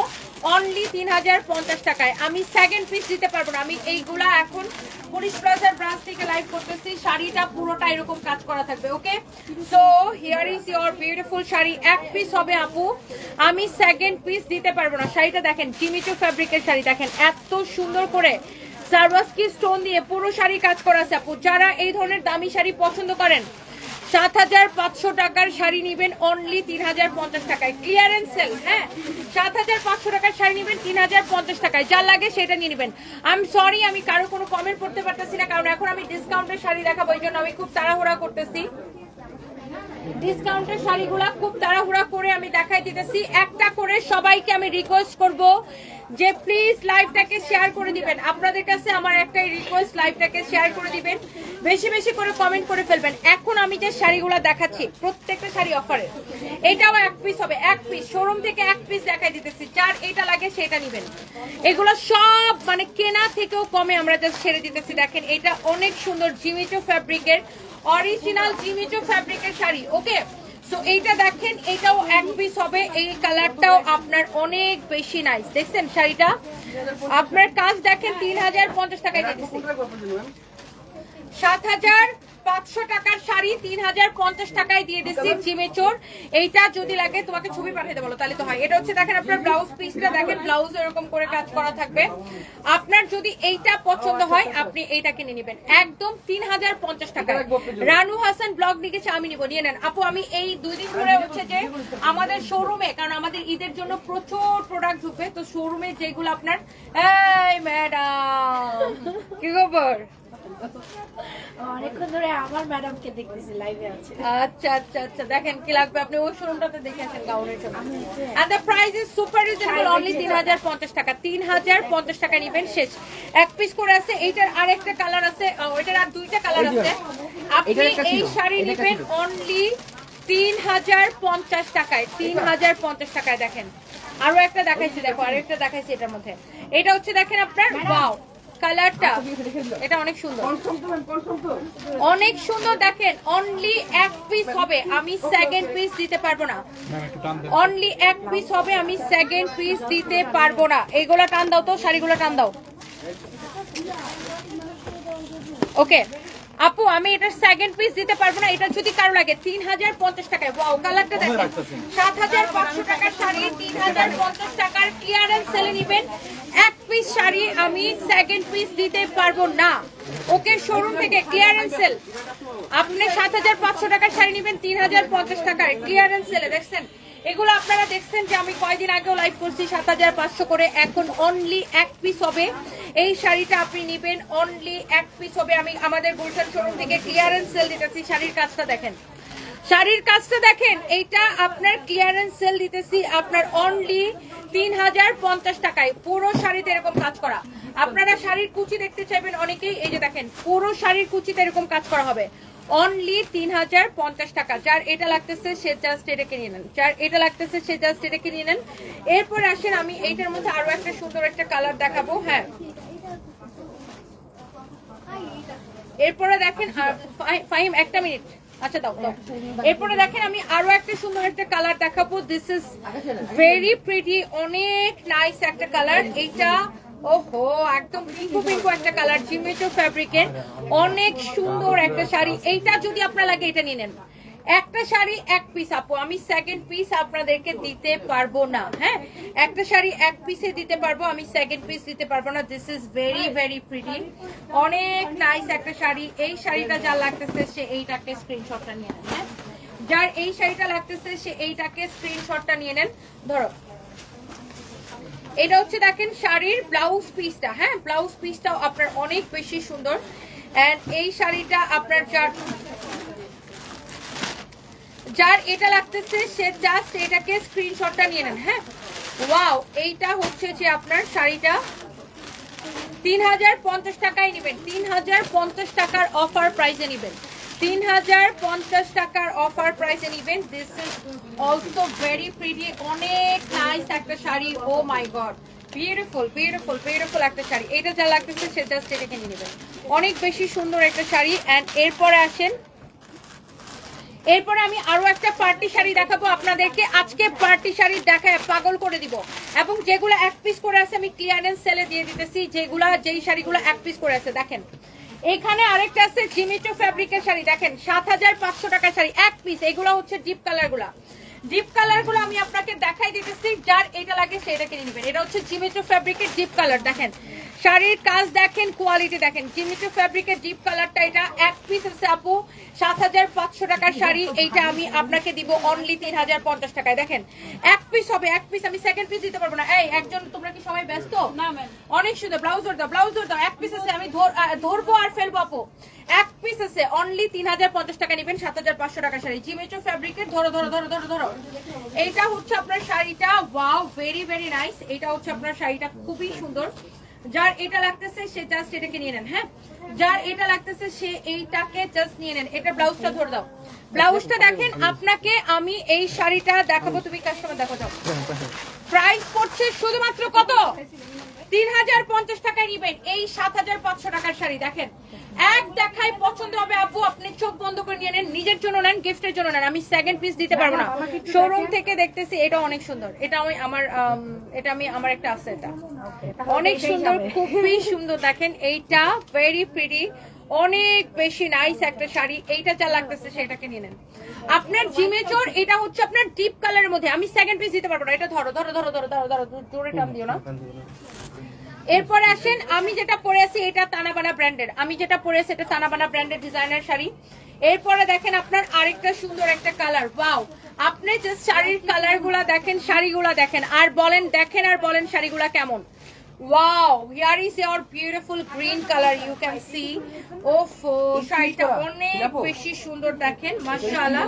A: অনলি 3050 টাকায়। আমি সেকেন্ড পিস দিতে পারবো না। আমি এইগুলা এখন পুলিশ প্লাজার ব্রাঞ্চ থেকে লাইভ করতেছি। শাড়িটা পুরোটা এরকম কাজ করা থাকবে। Okay, so here is your beautiful sari. 1 piece হবে আপু, আমি সেকেন্ড পিস দিতে পারবো না। শাড়িটা দেখেন, জিমিচু ফ্যাব্রিকের শাড়ি দেখেন, এত সুন্দর করে সারওয়াস্কি স্টোন দিয়ে পুরো শাড়ি কাজ করা আছে আপু। যারা এই ধরনের দামি শাড়ি পছন্দ করেন 7500 টাকার শাড়ি নিবেন অনলি 3050 টাকায়। Clearance sale. হ্যাঁ, 7500 টাকার শাড়ি নিবেন 3050 টাকায়। যা লাগে সেটা নিয়ে নেবেন। আই এম সরি, আমি কারো কোনো কমেন্ট করতে পারতেছি না, কারণ এখন আমি ডিসকাউন্টের শাড়ি দেখাবো। এই জন্য আমি খুব তাড়াহুড়া করতেছি। ডিসকাউন্টের শাড়িগুলা খুব তাড়াহুড়া করে আমি দেখাই দিতেছি। একটা করে সবাইকে আমি রিকোয়েস্ট করব যে প্লিজ লাইভটাকে শেয়ার করে দিবেন। আপনাদের কাছে আমার একটাই রিকোয়েস্ট, লাইভটাকে শেয়ার করে দিবেন, বেশি বেশি করে কমেন্ট করে ফেলবেন। এখন আমি যে শাড়িগুলো দেখাচ্ছি প্রত্যেকটা শাড়ি অফারে। এটাও 1 পিস হবে। 1 পিস শোরুম থেকে 1 পিস দেখাই দিতেছি। যার এটা লাগে সেটা নেবেন। এগুলো সব মানে কেনা থেকেও কমে আমরা জাস্ট ছেড়ে দিতেছি। দেখেন, এটা অনেক সুন্দর জিমিচু ফ্যাব্রিকের, অরিজিনাল জিমিচু ফ্যাব্রিকের শাড়ি। ওকে, সো এইটা দেখেন, এটাও 1 পিস হবে। এই কালারটাও আপনার অনেক বেশি নাইস। দেখছেন শাড়িটা, আপনার কাজ দেখেন। 3050 টাকায় দিতেছি। 7500 টাকার শাড়ি 3050 টাকায় দিয়ে দিচ্ছি জিমিচুর। এইটা যদি লাগে তোমাকে ছবি পাঠাতে বলো তাহলে তো হয়। এটা হচ্ছে দেখেন আপনার ব্লাউজ পিসটা দেখেন, ব্লাউজ এরকম করে কাজ করা থাকবে। আপনার যদি এইটা পছন্দ হয় আপনি এইটা কিনে নেবেন একদম 3050 টাকা। রানু হাসান ব্লগ লিখেছে আমি নিব, নিয়ে নেন আপু। আমি এই 2 দিন ধরে হচ্ছে যে আমাদের শোরুমে, কারণ আমাদের ঈদের জন্য প্রচুর প্রোডাক্ট ঢুকবে, তো শোরুমে যেগুলো আপনার, এই ম্যাডাম কি খবর?
C: অনেকক্ষণ ধরে আমার ম্যাডামকে দেখতেছি, লাইভে আছে।
A: আচ্ছা আচ্ছা আচ্ছা, দেখেন কি লাগবে আপনি ওই শোরুমটাতে দেখে আসেন গাউনের জন্য। And the price is super reasonable, only 3050 টাকা। 3050 টাকা নেবেন, শেষ। 1 পিস করে আছে। এইটার আরেকটা কালার আছে, ওইটার আর 2টা কালার আছে। আপনি এই শাড়ি নেবেন অনলি 3050 টাকায়। 3050 টাকায়। দেখেন আরো একটা দেখাইছি, দেখো আরেকটা দেখাইছি এটার মধ্যে। এটা হচ্ছে দেখেন আপনার, ওয়াও কালারটা, এটা অনেক সুন্দর, অনেক সুন্দর। দেখেন অনলি এক পিস হবে, আমি সেকেন্ড পিস দিতে পারবো না। অনলি এক পিস হবে, আমি সেকেন্ড পিস দিতে পারবো না। এইগুলা টান দাও তো, শাড়িগুলো টান দাও। ওকে আপু, আমি এটা সেকেন্ড পিস দিতে পারবো না। এটা যদি কারো লাগে 3050 টাকায়। ওয়াও, কালারটা দেখেন, 7500 টাকার শাড়ি 3050 টাকার ক্লিয়ারেন্স সেলে নেবেন। এক পিস শাড়ি আমি সেকেন্ড পিস দিতে পারবো না। ওকে, শোরুম থেকে ক্লিয়ারেন্স সেল, আপনি 7500 টাকার শাড়ি নেবেন 3050 টাকার ক্লিয়ারেন্স সেলে। দেখছেন এগুলো আপনারা দেখছেন যে আমি কয়দিন আগেও লাইভ করছি 7500 করে। এখন অনলি এক পিস হবে এই শাড়িটা, আপনি নেবেন অনলি এক পিস হবে। আমি আমাদের গুলশান শোরুম থেকে ক্লিয়ারেন্স সেল দিতেছি। শাড়ির কাজটা দেখেন, শাড়ির কাজটা দেখেন, এইটা আপনার ক্লিয়ারেন্স সেল দিতেছি আপনার অনলি 3050 টাকায়। পুরো শাড়িতে এরকম কাজ করা। আপনারা শাড়ির কুচি দেখতে চাইবেন অনেকেই, এই যে দেখেন পুরো শাড়ির কুচিতে এরকম কাজ করা হবে। অনলি 3050 টাকা। যার এটা লাগতেছে সে জাস্ট এটা কিনে নেন, যার এটা লাগতেছে সে জাস্ট এটা কিনে নেন। এরপর আসেন আমি এইটার মধ্যে আরো একটা সুন্দর একটা কালার দেখাবো। হ্যাঁ, এরপরে দেখেন ফাহিম একটা মিনিট, আচ্ছা দাও দাও। এরপরে দেখেন আমি আরো একটা সুন্দর একটা কালার দেখাবো। দিস ইজ ভেরি প্রিটি, অনেক নাইস একটা কালার। এইটা ওহো একদম পিঙ্কু পিঙ্কু একটা কালার, জিমেটো ফ্যাব্রিকের অনেক সুন্দর একটা শাড়ি। এইটা যদি আপনার লাগে এটা নিয়ে নেন। একটা শাড়ি এক পিস আপু, আমি সেকেন্ড পিস আপনাদেরকে দিতে পারবো না। হ্যাঁ, একটা শাড়ি এক পিসে দিতে পারবো, আমি সেকেন্ড পিস দিতে পারবো না। This is very very pretty, অনেক নাইস একটা শাড়ি। এই শাড়িটা যা লাগতেছে সে এইটাকে স্ক্রিনশটটা নিয়ে নেন। হ্যাঁ, যার এই শাড়িটা লাগতেছে সে এইটাকে স্ক্রিনশটটা নিয়ে নেন। ধরো এটা হচ্ছে দেখেন শাড়ির ব্লাউজ পিসটা। হ্যাঁ, ব্লাউজ পিসটাও আপনার অনেক বেশি সুন্দর। এন্ড এই শাড়িটা আপনার যার এটা লাগতেছে সে জাস্ট এটাকে স্ক্রিনশটটা নিয়ে নেন। হ্যাঁ, ওয়াও, এইটা হচ্ছে যে আপনার শাড়িটা 3050 টাকায় নেবেন। 3050 টাকার অফার প্রাইসে নেবেন। 3050 টাকার অফার প্রাইসে নেবেন। This is also very pretty, অনেক নাইস একটা শাড়ি। ও মাই গড, বিউটিফুল বিউটিফুল বিউটিফুল একটা শাড়ি। এটা যা লাগতেছে সে জাস্ট এটাকে নিয়ে নেবেন। অনেক বেশি সুন্দর একটা শাড়ি। এন্ড এরপরে আসেন, এরপরে আমি আরো একটা পার্টি শাড়ি দেখাবো আপনাদেরকে। আজকে পার্টি শাড়ি দেখায় পাগল করে দিব। এবং যেগুলো এক পিস করে আছে আমি ক্লিয়ারেন্স সেলে দিয়ে দিতেছি। যেই শাড়িগুলো এক পিস করে আছে দেখেন, এখানে আরেকটা আছে জিমিটো ফ্যাব্রিকের শাড়ি। দেখেন 7500 টাকার শাড়ি এক পিস। এগুলো হচ্ছে ডিপ কালার গুলা, ডিপ কালার গুলো আমি আপনাকে দেখাই দিতেছি। যার এটা লাগে সেটা কিনে নেবেন। এটা হচ্ছে জিমিটো ফ্যাব্রিকের ডিপ কালার। দেখেন শাড়ির কাজ দেখেন, কোয়ালিটি দেখেন। জিমিটো ফ্যাব্রিকের ডিপ কালারটা এটা এক পিস আছে আপু 7500 টাকার শাড়ি। এইটা আমি আপনাকে দিব অনলি 3050 টাকায়। দেখেন এক পিস হবে, এক পিস, আমি সেকেন্ড পিস দিতে পারবো না। এই একজন, তোমরা কি সবাই ব্যস্ত? না ম্যাম, অনেক সুন্দর। ব্লাউজার দাও, ব্লাউজার দাও। এক পিস আছে, আমি ধরবো আর ফেলবো আপু। এক পিস আছে অনলি 3050 টাকা নেবেন। 7500 টাকার শাড়ি জিমিটো ফ্যাব্রিকের। ধরো ধরো ধরো ধরো ধরো। এইটা হচ্ছে আপনার শাড়িটা। Wow, very very nice. এটা হচ্ছে আপনার শাড়িটা, খুবই সুন্দর। যার এটা লাগতেছে সে জাস্ট এটাকে নিয়ে নেন। হ্যাঁ, যার এটা লাগতেছে সে এইটাকে জাস্ট নিয়ে নেন। এটা ব্লাউজটা ধরে দাও। ব্লাউজটা দেখেন, আপনাকে আমি এই শাড়িটা দেখাবো। তুমি কাস্টমার দেখো যাও। প্রাইস পড়ছে শুধুমাত্র কত? 3050 টাকায় নিবেন এই 7500 টাকার শাড়ি। দেখেন এক দেখায় পছন্দ হবে আপু, আপনি চোখ বন্ধ করে নিয়ে নেন। নিজের জন্য নেন, গিফটের জন্য নেন। আমি সেকেন্ড পিস দিতে পারবো না। শোরুম থেকে দেখতেছি এটা অনেক সুন্দর। এটা আমি আমার একটা আছে, এটা অনেক সুন্দর, খুবই সুন্দর। দেখেন এইটা ভেরি প্রিটি, অনেক বেশি নাইস একটা শাড়ি। এইটা যা লাগতেছে সেটাকে নিয়ে নেন। আপনার জিমেজোর এটা হচ্ছে আপনার ডিপ কালারের মধ্যে। আমি সেকেন্ড পিস দিতে পারবো না। এটা ধরো ধরো ধরো ধরো ধরো ধরো, জোরে টান দিও না। এরপরে আসেন, আমি যেটা পরে আছি এটা তানাবানা ব্র্যান্ডের। আমি যেটা পরে আছি এটা তানাবানা ব্র্যান্ডের ডিজাইনার শাড়ি। এরপরে দেখেন আপনার আরেকটা সুন্দর একটা কালার। ওয়াও, আপনি জাস্ট শাড়ির কালার গুলা দেখেন, শাড়িগুলা দেখেন আর বলেন, দেখেন আর বলেন শাড়িগুলা কেমন। Wow, here is your beautiful green color. You can see. ওফো, শাড়িটা অনেক বেশি সুন্দর। দেখেন মাশাআল্লাহ।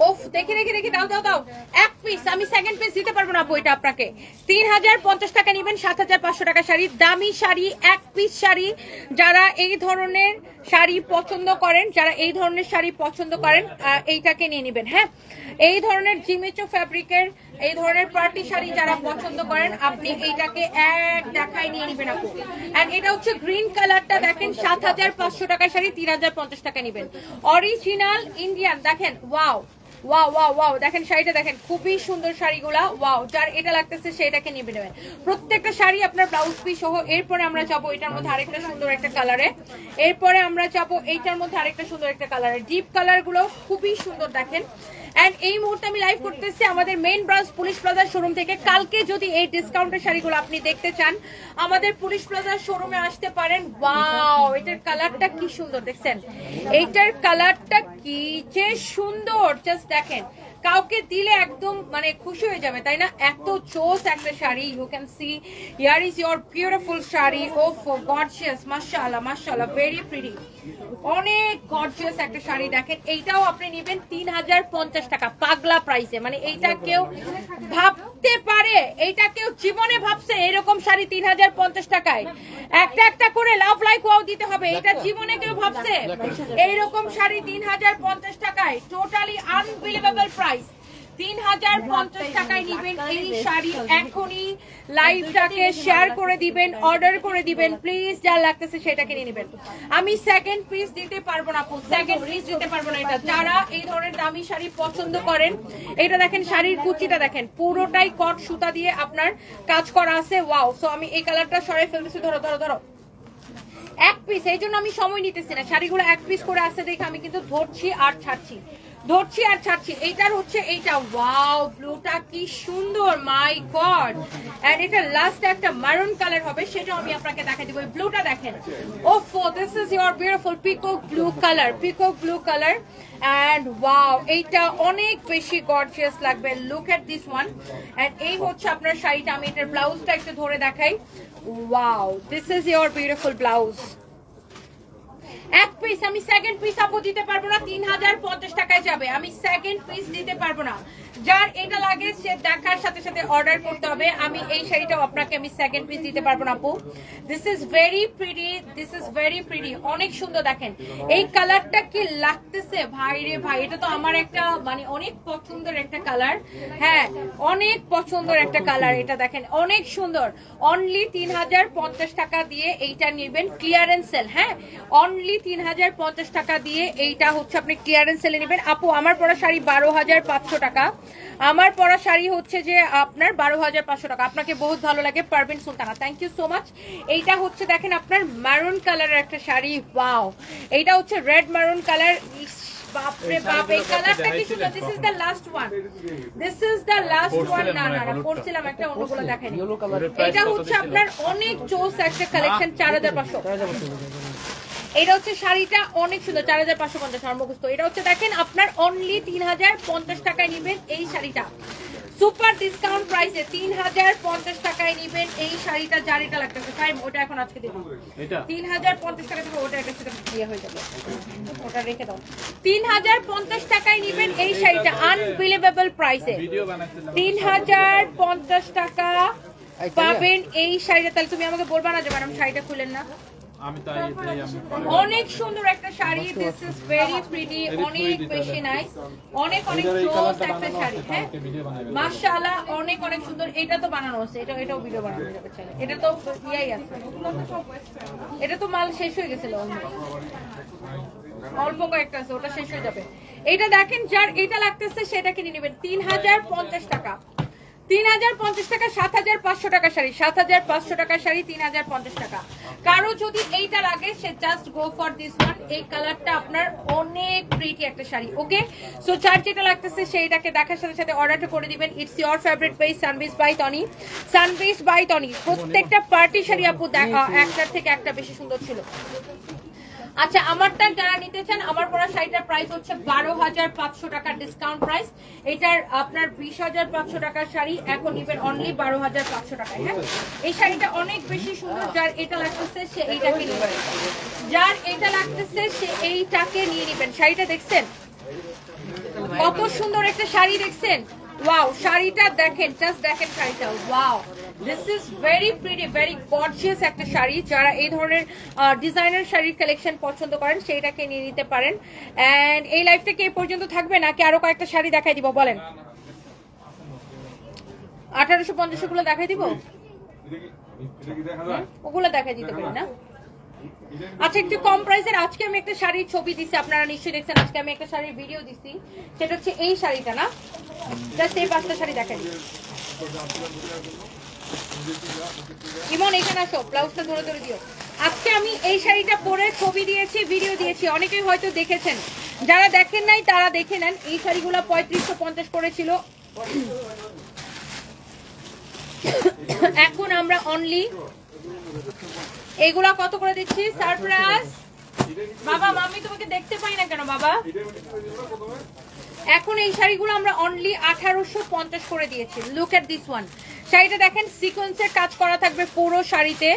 A: ওফ, দেখে দেখে দেখে দাও দাও দাও। এক পিস, আমি সেকেন্ড পিস দিতে পারবো না আপু। এটা আপনাকে 3050 টাকা নেবেন। 7500 টাকা শাড়ি, দামি শাড়ি, এক পিস শাড়ি। যারা এই ধরনের শাড়ি পছন্দ করেন, যারা এই ধরনের শাড়ি পছন্দ করেন এইটাকে নিয়ে নেবেন। হ্যাঁ, এই ধরনের জিমিচো ফ্যাব্রিকের এই ধরনের পার্টি শাড়ি যারা পছন্দ করেন আপনি এইটাকে এক দেখায় নিয়ে নেবেন আপু। এন্ড এটা হচ্ছে গ্রিন কালারটা, দেখেন 7500 টাকা শাড়ি 3050 টাকা নেবেন। অরিজিনাল ইন্ডিয়ান, দেখেন ওয়াও ওয়াও ওয়াও ওয়াও, দেখেন শাড়িটা দেখেন, খুবই সুন্দর শাড়িগুলা, ওয়াও। যার এটা লাগতেছে সেটাকে নিয়ে নেবেন, প্রত্যেকটা শাড়ি আপনার ব্লাউজ পিস সহ। এরপরে আমরা যাবো এটার মধ্যে আরেকটা সুন্দর একটা কালারে, এরপরে আমরা যাবো এইটার মধ্যে আরেকটা সুন্দর একটা কালারে। ডিপ কালার গুলো খুবই সুন্দর দেখেন। এন্ড এই মুহূর্তে আমি লাইভ করতেছি আমাদের main branch police plaza showroom থেকে। কালকে যদি এই ডিসকাউন্টের শাড়িগুলো আপনি দেখতে চান আমাদের পুলিশ প্লাজা শোরুমে আসতে পারেন। ওয়াও, এটার কালারটা কি সুন্দর দেখছেন, এইটার কালারটা কি যে সুন্দর, জাস্ট দেখেন, কাউকে দিলে একদম মানে খুশি হয়ে যাবে, তাই না? এত জোস একটা sari. You can see here is your beautiful sari. Oh gorgeous, মাশাআল্লাহ মাশাআল্লাহ, ভেরি প্রিটি, অনেক গর্জিয়াস একটা শাড়ি। দেখেন এইটাও আপনি নেবেন 3050 টাকা, পাগলা প্রাইসে। মানে এইটা কেউ ভাবতে পারে, এইটা কেউ জীবনে ভাবছে এরকম শাড়ি 3050 টাকায়? একটা একটা করে লাভ লাইক ওয়াও দিতে হবে। এটা জীবনে কেউ ভাবছে এইরকম শাড়ি 3050 টাকায়? Totally unbelievable price. 3050 টাকায় নিবেন এই শাড়ি। এখনই লাইভটাকে শেয়ার করে দিবেন, অর্ডার করে দিবেন প্লিজ, যা লাগতেছে সেটাকে নিয়ে নেবেন। আমি সেকেন্ড পিস দিতে পারবো না আপু, সেকেন্ড পিস দিতে পারবো না। এটা যারা এই ধরনের দামি শাড়ি পছন্দ করেন, এটা দেখেন শাড়ির কুচিটা দেখেন, পুরোটাই কট সুতা দিয়ে আপনার কাজ করা আছে। ওয়াও। সো আমি এই কালারটা সরাই ফেলতেছি, ধরো ধরো ধরো, এক পিস, এই জন্য আমি সময় নিতেছি না। শাড়িগুলো এক পিস করে আসছে দেখে আমি কিন্তু ধরছি আর ছাড়ছি, ধরছি আর ছাড়ছি। এইটার হচ্ছে এইটা, ওয়াও, ব্লুটা কি সুন্দর, মাই গড। এন্ড এটা লাস্ট একটা মারুন কালার হবে, সেটাও আমি আপনাকে দেখাই দিব। ব্লুটা দেখেন, ওফো, this is your beautiful peacock blue colour, peacock blue colour. And wow, এইটা অনেক বেশি গর্জিয়াস লাগবে। Look at this one. And এই হচ্ছে আপনার শাড়িটা। আমি এটার ব্লাউজটা একটু ধরে দেখাই। Wow, this is your beautiful blouse. এক পিস, আমি সেকেন্ড পিস আপু দিতে পারবো না, 3050 টাকায় যাবে। আমি সেকেন্ড পিস দিতে পারবো না। যার এটা লাগে সে দেখার সাথে সাথে অর্ডার করতে হবে। আমি এই শাড়িটাও আপনাকে আমি সেকেন্ড পিস দিতে পারবো না আপু। This is very pretty, this is very pretty, অনেক সুন্দর। দেখেন এই কালারটা কি লাগতেছে ভাই রে ভাই, এটা তো আমার একটা মানে অনেক পছন্দের একটা কালার। হ্যাঁ, অনেক পছন্দের একটা কালার। এটা দেখেন অনেক সুন্দর। অনলি 3050 টাকা দিয়ে এইটা নেবেন, ক্লিয়ারেন্স সেল। হ্যাঁ, অনলি 3050 টাকা দিয়ে এইটা হচ্ছে আপনি ক্লিয়ারেন্স সেলে নেবেন। আপু আমার পরা শাড়ি 12500 টাকা, আমার পরা শাড়ি হচ্ছে যে আপনার 12500 টাকা। আপনাকে বহুত ভালো লাগে, Parvin Sultana, thank you so much. এইটা হচ্ছে দেখেন আপনার মারুন কালারের একটা শাড়ি। ওয়াও, এইটা হচ্ছে রেড মারুন কালার। বাপরে বাপ, এই কালারটা কি সুন্দর। This is the last one, this is the last one. না না না, পড়ছিলাম একটা, অন্যগুলো দেখাইনি। এটা হচ্ছে আপনার অনেক জোস একটা কালেকশন, 4500। এটা হচ্ছে শাড়িটা অনেক সুন্দর, 4550 সর্বগুস্ত। এটা হচ্ছে দেখেন আপনার অনলি 3050 টাকায় নিবেন এই শাড়িটা, সুপার ডিসকাউন্ট প্রাইসে 3050 টাকায় নিবেন এই শাড়িটা। যার এটা লাগতেছে টাইম, ওটা এখন আজকে দেবো 3050 টাকা থেকে, ওটা একটা সাথে দিয়ে হয়ে যাবে, ওটা রেখে দাও। 3050 টাকায় নিবেন এই শাড়িটা, আনবিলিভেবল প্রাইসে 3050 টাকা পাবেন এই শাড়িটা। তাহলে তুমি আমাকে বলবা না যে ম্যাডাম শাড়িটা খুলেন না? অনেক সুন্দর একটা sari, this is very pretty, অনেক বেশি নাইস, অনেক অনেক জোস একটা শাড়ি। হ্যাঁ মাশাআল্লাহ, অনেক অনেক সুন্দর। এটা তো বানানো আছে, এটাও ভিডিও বানানো যাবে চাইলে। এটা তো ইয়াই আছে, এটা তো মাল শেষ হয়ে গেছিল, অল্প কয়েকটা আছে, ওটা শেষ হয়ে যাবে। এটা দেখেন যার এটা লাগতেছে সেটা কিনে নেবেন 3050 টাকা, 3050 টাকা। 7500 টাকা শাড়ি, 7500 টাকা শাড়ি 3050 টাকা। কারো যদি এইটা লাগে সে just go for this one. এই কালারটা আপনার অনেক প্রিটি একটা শাড়ি। ওকে, সো যার যেটা লাগতেছে সেইটাকে দেখার সাথে সাথে অর্ডারটা করে দিবেন। ইটস ইয়োর ফেভারিট পেজ সানবিস বাই তনি, সানবিস বাই তনি। প্রত্যেকটা পার্টি শাড়ি আপু দেখা একটার থেকে একটা বেশি সুন্দর ছিল। আচ্ছা, আমারটা যারা নিতে চান, আমার পরা শাড়িটার প্রাইস হচ্ছে 12500 টাকা ডিসকাউন্ট প্রাইস। এটার আপনার 20500 টাকার শাড়ি এখন নিবেন অনলি 12500 টাকায়। হ্যাঁ, এই শাড়িটা অনেক বেশি সুন্দর। যার এটা লাগতেছে সে এইটাকে নেবেন, যার এটা লাগতেছে সে এইটাকে নিয়ে নেবেন। শাড়িটা দেখছেন কত সুন্দর একটা শাড়ি, দেখছেন? ওয়াও, শাড়িটা দেখেন, জাস্ট দেখেন শাড়িটা। Wow, this is very pretty, very gorgeous একটা শাড়ি। যারা এই ধরনের ডিজাইনার শাড়ির কালেকশন পছন্দ করেন সেইটাকে নিয়ে নিতে পারেন। এন্ড এই লাইফটা কি এই পর্যন্ত থাকবে নাকি আরো কয়েকটা শাড়ি দেখাই দিব বলেন? 1850 গুলো দেখাই দিব, ওগুলো দেখাই দিতে পারি না। আচ্ছা একটু কম প্রাইসের আজকে আমি একটা শাড়ির ছবি দিছি, আপনারা নিশ্চয়ই দেখছেন। আজকে আমি একটা শাড়ির ভিডিও দিছি, সেটা হচ্ছে এই শাড়িটা না, জাস্ট এই 5টা শাড়ি দেখাই দিই। ইমন এখানে আসো, ব্লাউজটা ধরে ধরে দিও। আজকে আমি এই শাড়িটা পরে ছবি দিয়েছি, ভিডিও দিয়েছি, অনেকেই হয়তো দেখেছেন, যারা দেখেন নাই তারা দেখে নেন। এই শাড়িগুলো 3550 করেছিল, এখন আমরা অনলি এগুলা কত করে দিচ্ছি? সারপ্রাইজ বাবা, মামি তোমাকে দেখতে পাই না কেন বাবা? এখন এই শাড়িগুলো আমরা অনলি 1850 করে দিয়েছি। লুক এট দিস ওয়ান, শাড়িটা দেখেন সিকোয়েন্সের কাজ করা থাকবে পুরো শাড়িতে,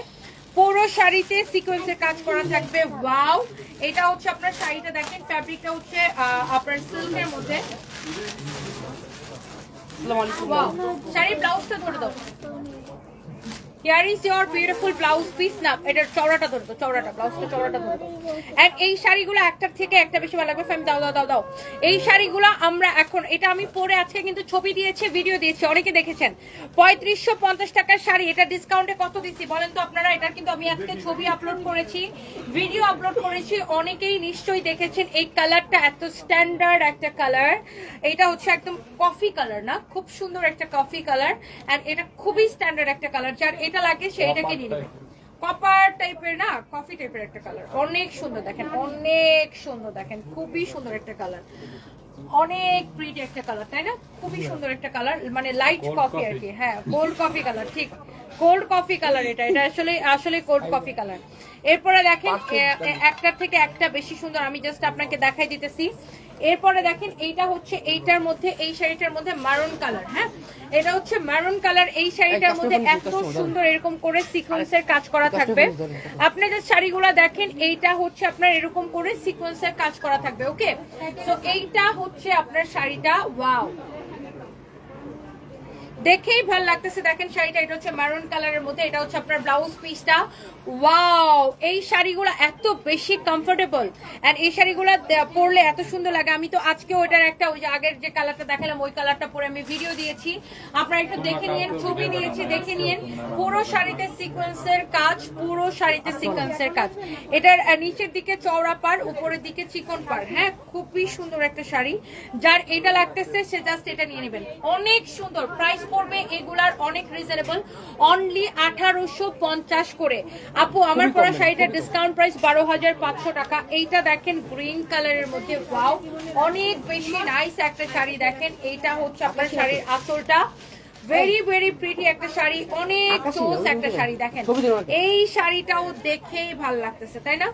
A: পুরো শাড়িতে সিকোয়েন্সের কাজ করা থাকবে। ওয়াও, এটা হচ্ছে আপনার শাড়িটা দেখেন, ফ্যাব্রিকটা হচ্ছে আপনার সিল্কের মধ্যে। ওয়াও, শাড়ির ব্লাউজটা ধরে দাও। Here is your beautiful blouse piece না, এটা চওড়াটা ধরে দাও, চওড়াটা, ব্লাউজটা চওড়াটা ধরে দাও। এন্ড এই শাড়িগুলো একটার থেকে একটা বেশি ভালো লাগবে। ফ্যাম দাও দাও দাও দাও। এই শাড়িগুলো আমরা এখন, এটা আমি পরে আজকে কিন্তু ছবি দিয়েছি, ভিডিও দিয়েছি, অনেকে দেখেছেন। 3550 টাকার শাড়ি, এটা ডিসকাউন্টে কত দিচ্ছি বলেন তো আপনারা? এটা কিন্তু আমি আজকে ছবি আপলোড করেছি, ভিডিও আপলোড করেছি, অনেকেই নিশ্চয়ই দেখেছেন। এই কালারটা এত স্ট্যান্ডার্ড একটা কালার, এটা হচ্ছে একদম কফি কালার না, খুব সুন্দর একটা কফি কালার। এন্ড এটা খুবই স্ট্যান্ডার্ড একটা কালার, যার এটা লাগে সেইটাকে নিয়ে নেবে। কপার টাইপের না, কফি টাইপের একটা কালার, অনেক সুন্দর দেখেন, অনেক সুন্দর দেখেন, খুবই সুন্দর একটা কালার, অনেক প্রিটি একটা কালার, তাই না? খুবই সুন্দর একটা কালার, মানে লাইট কফি আর কি। হ্যাঁ, কোল্ড কফি কালার, ঠিক কোল্ড কফি কালার। এটা এটা আসলে আসলে কোল্ড কফি কালার। এরপরে দেখেন একটার থেকে একটা বেশি সুন্দর, আমি জাস্ট আপনাকে দেখাই দিতেছি। এরপরে দেখেন এইটা হচ্ছে এইটার মধ্যে, এই শাড়িটার মধ্যে মারুন কালার। হ্যাঁ, এটা হচ্ছে মারুন কালার। এই শাড়িটার মধ্যে এত সুন্দর এরকম করে সিকোয়েন্সের কাজ করা থাকবে। আপনি যে শাড়িগুলো দেখেন, এইটা হচ্ছে আপনার এরকম করে সিকোয়েন্সের কাজ করা থাকবে। ওকে, সো এইটা হচ্ছে আপনার শাড়িটা। ওয়াও, দেখেই ভালো লাগতেছে। দেখেন শাড়িটা, এটা হচ্ছে মারুন কালারের মধ্যে, এটা হচ্ছে আপনার ব্লাউজ পিসটা। ওয়াও, এই শাড়িগুলো এত বেশি কমফোর্টেবল, এন্ড এই শাড়িগুলো পরলে এত সুন্দর লাগে। আমি তো আজকে ওইটার একটা, ওই যে আগের যে কালারটা দেখালাম, ওই কালারটা পরে আমি ভিডিও দিয়েছি, আপনারা একটু দেখে নিন, ছবি দিয়েছি, দেখে নিন। পুরো শাড়িতে সিকোয়েন্সের কাজ, পুরো শাড়িতে সিকোয়েন্সের কাজ। এটার নিচের দিকে চওড়া পাড়, উপরের দিকে চিকন পাড়। হ্যাঁ, খুবই সুন্দর একটা শাড়ি, যার এটা লাগতেছে সে জাস্ট এটা নিয়ে নেবেন। অনেক সুন্দর, প্রাইস পড়বে এগুলার অনেক রিজনেবল, অনলি 1850 করে। আপু আমার পরা শাড়িটার ডিসকাউন্ট প্রাইস 12,500 টাকা। এইটা দেখেন গ্রিন কালারের মধ্যে, ওয়াও, অনেক বেশি নাইস একটা শাড়ি। দেখেন এইটা হচ্ছে আপনার শাড়ির আঁচলটা, ভেরি ভেরি প্রিটি একটা শাড়ি, অনেক চোস একটা শাড়ি। দেখেন এই শাড়িটাও দেখেই ভালো লাগতেছে, তাই না?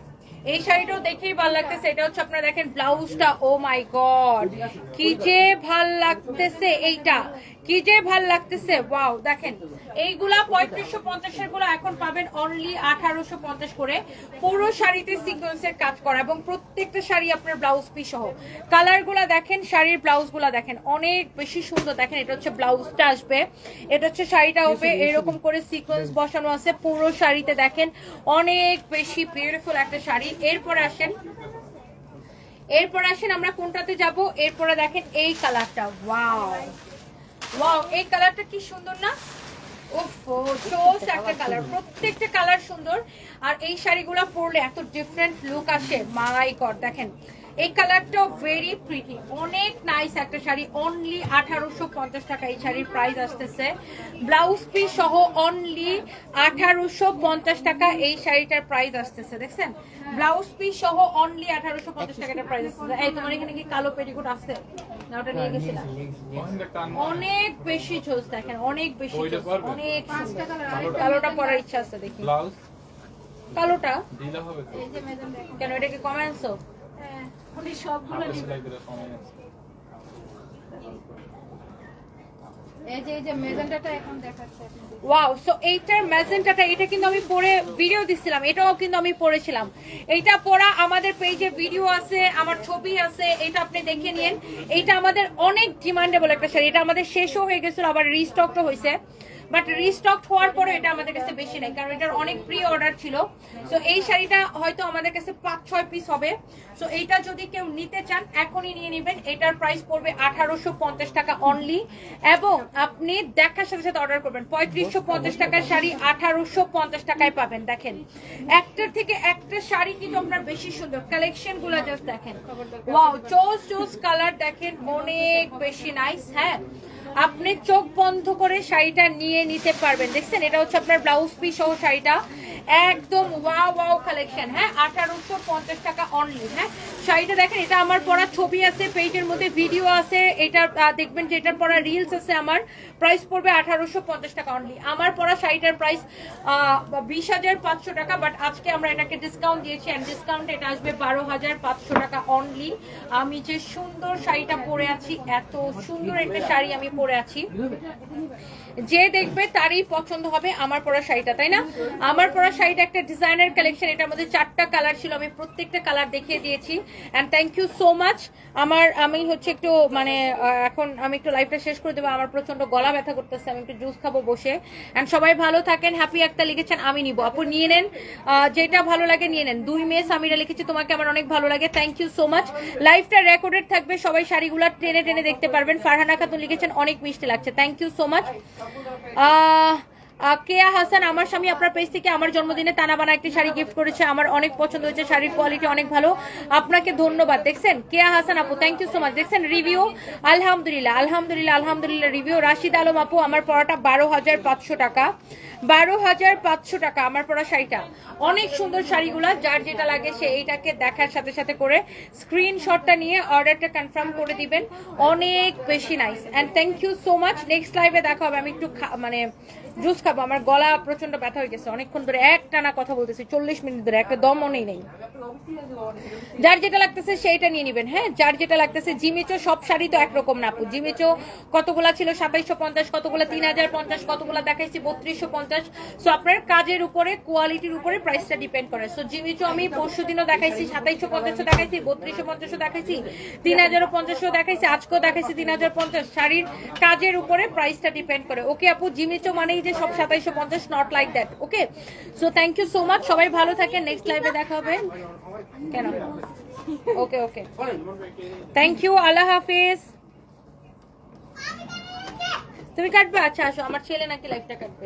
A: এই শাড়িটাও দেখেই ভালো লাগতেছে। এটা হচ্ছে আপনারা দেখেন ব্লাউজটা, ও মাই গড, কি যে ভাল লাগতেছে, এইটা কি যে ভাল লাগতেছে। ওয়াও, দেখেন এইগুলা 3550 এর গুলো এখন পাবেন অনলি 1850 করে। পুরো শাড়িতে সিকোয়েন্সের কাজ করা, এবং প্রত্যেকটা শাড়ি আপনার ব্লাউজ পিস সহ। কালারগুলা দেখেন, শাড়ির ব্লাউজগুলা দেখেন, অনেক বেশি সুন্দর। দেখেন এটা হচ্ছে ব্লাউজটা আসবে, এটা হচ্ছে শাড়িটা হবে, এরকম করে সিকোয়েন্স বসানো আছে পুরো শাড়িতে। দেখেন অনেক বেশি বিউটিফুল একটা শাড়ি। এরপরে আসেন আমরা কোনটাতে যাব? এরপরে দেখেন এই কালারটা, ওয়াও ওয়াও, এই কালারটা কি সুন্দর না? ওফো, চোস একটা কালার, প্রত্যেকটা কালার সুন্দর। আর এই শাড়িগুলো পরলে এত ডিফারেন্ট লুক আসে, মাই গড। দেখেন এই কালারটাও ভেরি প্রিটি, অনেক নাইস একটা শাড়ি, অনলি 1850 টাকা এই শাড়ির প্রাইস আসতেছে। ব্লাউজ পিস সহ অনলি 1850 টাকা এই শাড়িটার প্রাইস আসতেছে। দেখছেন, ব্লাউজ পিস সহ অনলি 1850 টাকার প্রাইস আসতেছে। এই তোমার এখানে কি কালো পেটিকোট আছে না? ওটা নিয়ে গেছিলাম, অনেক বেশি চোস। দেখেন অনেক বেশি চোস, অনেক কালোটা পরার ইচ্ছা আছে। দেখি কালোটা কেন, এটা কি কমে আনছো?
C: সবগুলো
A: ওয়াও, সো এইটার ম্যাজেন্টাটা, এটা কিন্তু আমি পরে ভিডিও দিছিলাম, এটাও কিন্তু আমি পরেছিলাম। এইটা পরা আমাদের পেজে ভিডিও আছে, আমার ছবি আছে, এটা আপনি দেখে নিন। এইটা আমাদের অনেক ডিমান্ডেবল একটা শাড়ি, এটা আমাদের শেষও হয়ে গেছিল, আবার রিস্টকও হয়েছে। বাট রিস্টক হওয়ার পরে এটা আমাদের কাছে বেশি নাই, কারণ এটার অনেক প্রি অর্ডার ছিল। সো এই শাড়িটা হয়তো আমাদের কাছে 5-6 পিস হবে। সো এইটা যদি কেউ নিতে চান এখনই নিয়ে নেবেন। এটার প্রাইস পড়বে 1850 টাকা অনলি, এবং আপনি দেখার সাথে সাথে অর্ডার করবেন। 3550 টাকার শাড়ি 1850 টাকায় পাবেন। দেখেন একটার থেকে একটা শাড়ি কিন্তু আপনার বেশি সুন্দর, কালেকশন গুলো জাস্ট দেখেন, ওয়াও, চোজ কালার দেখেন, অনেক বেশি নাইস। হ্যাঁ, আপনি চোখ বন্ধ করে শাড়িটা নিয়ে নিতে পারবেন। দেখছেন, এটা হচ্ছে আপনার ব্লাউজ পিস সহ শাড়িটা, একদম ওয়াও ওয়াও কালেকশন। হ্যাঁ, 1850 টাকা অনলি। হ্যাঁ, শাড়িটা দেখেন, এটা আমার পরা ছবি আছে, পেজের মধ্যে ভিডিও আছে, এটা দেখবেন যে এটার পরা রিলস আছে। আমার প্রাইস পড়বে 1850 টাকা অনলি। আমার পরা শাড়িটার প্রাইস 20,500 টাকা, বাট আজকে আমরা এটাকে ডিসকাউন্ট দিয়েছি, এন্ড ডিসকাউন্ট এটা আসবে 12,500 টাকা অনলি। আমি যে সুন্দর শাড়িটা পরে আছি, এত সুন্দর একটা শাড়ি আমি পরে আছি, যে দেখবে তারই পছন্দ হবে আমার পরা শাড়িটা, তাই না? আমার পরা শাড়িটা একটা ডিজাইনার কালেকশন, এটার মধ্যে 4টা কালার ছিল, আমি প্রত্যেকটা কালার দেখিয়ে দিয়েছি। And thank you so much. আমি হচ্ছে একটু মানে এখন আমি একটু লাইভটা শেষ করে দেবো, আমার প্রচন্ড গলা ব্যথা করতেছে, আমি একটু জুস খাবো বসে। এন্ড সবাই ভালো থাকেন। হ্যাপি একটা লিখেছেন, আমি নিব। আপু নিয়ে নেন, যেটা ভালো লাগে নিয়ে নেন। 2 মেয়ে সামিরা লিখেছে, তোমাকে আমার অনেক ভালো লাগে, থ্যাংক ইউ সো মাচ। লাইভটা রেকর্ডেড থাকবে, সবাই শাড়িগুলো টেনে টেনে দেখতে পারবেন। ফারহানা খাতুন লিখেছেন, অনেক মিষ্টি লাগছে, থ্যাংক ইউ সো মাচ। কেয়া হাসান, আমার স্বামী আপনার পেজ থেকে আমার জন্মদিনে তানা বানা একটি শাড়ি গিফট করেছে, আমার অনেক পছন্দ হয়েছে, শাড়ির কোয়ালিটি অনেক ভালো, আপনাকে ধন্যবাদ। দেখছেন কেয়া হাসান আপু, থ্যাংক ইউ সো মাচ। দেখছেন রিভিউ, আলহামদুলিল্লাহ আলহামদুলিল্লাহ আলহামদুলিল্লাহ রিভিউ। রাশিদ আলম আপু, আমার পড়াটা 12,500 টাকা, 12,500 টাকা আমার পরা শাড়িটা। অনেক সুন্দর শাড়িগুলা, যার যেটা লাগে সে এইটাকে দেখার সাথে সাথে করে স্ক্রিনশটটা নিয়ে অর্ডারটা কনফার্ম করে দিবেন, অনেক বেশি nice. And thank you so much. Next লাইভে দেখা হবে। আমি একটু মানে জুস খাবো, আমার গলা প্রচন্ড ব্যথা হয়ে গেছে, অনেকক্ষণ ধরে একটানা কথা বলতেছি, 40 মিনিট ধরে, একটা দমও নেই। যার যেটা লাগতেছে সেইটা নিয়ে নিবেন। হ্যাঁ, যার যেটা লাগতেছে। জিমিচো সব শাড়ি তো একরকম না আপু, জিমিচো কতগুলা ছিল 2750, কতগুলা 3050, কতগুলা দেখাইছি 3250। সো আপনার কাজের উপরে, কোয়ালিটির উপরে প্রাইসটা ডিপেন্ড করে। সো জিমিচো আমি পরশুদিনও দেখাইছি 2750 দেখাইছি, 3250 দেখাইছি, 3050 দেখাইছি, আজকেও দেখাইছি 3050। শাড়ির কাজের উপরে প্রাইসটা ডিপেন্ড করে। ওকে আপু, জিমিচো মানেই যে সব 2750, not like that. Okay, so thank you so much, সবাই ভালো থাকেন, নেক্সট লাইভে দেখা হবে। কেন? ওকে ওকে, থ্যাংক ইউ, আল্লাহ হাফিজ। তুমি কাটবে? আচ্ছা আসো, আমার ছেলে নাকি লাইভটা কাটবে।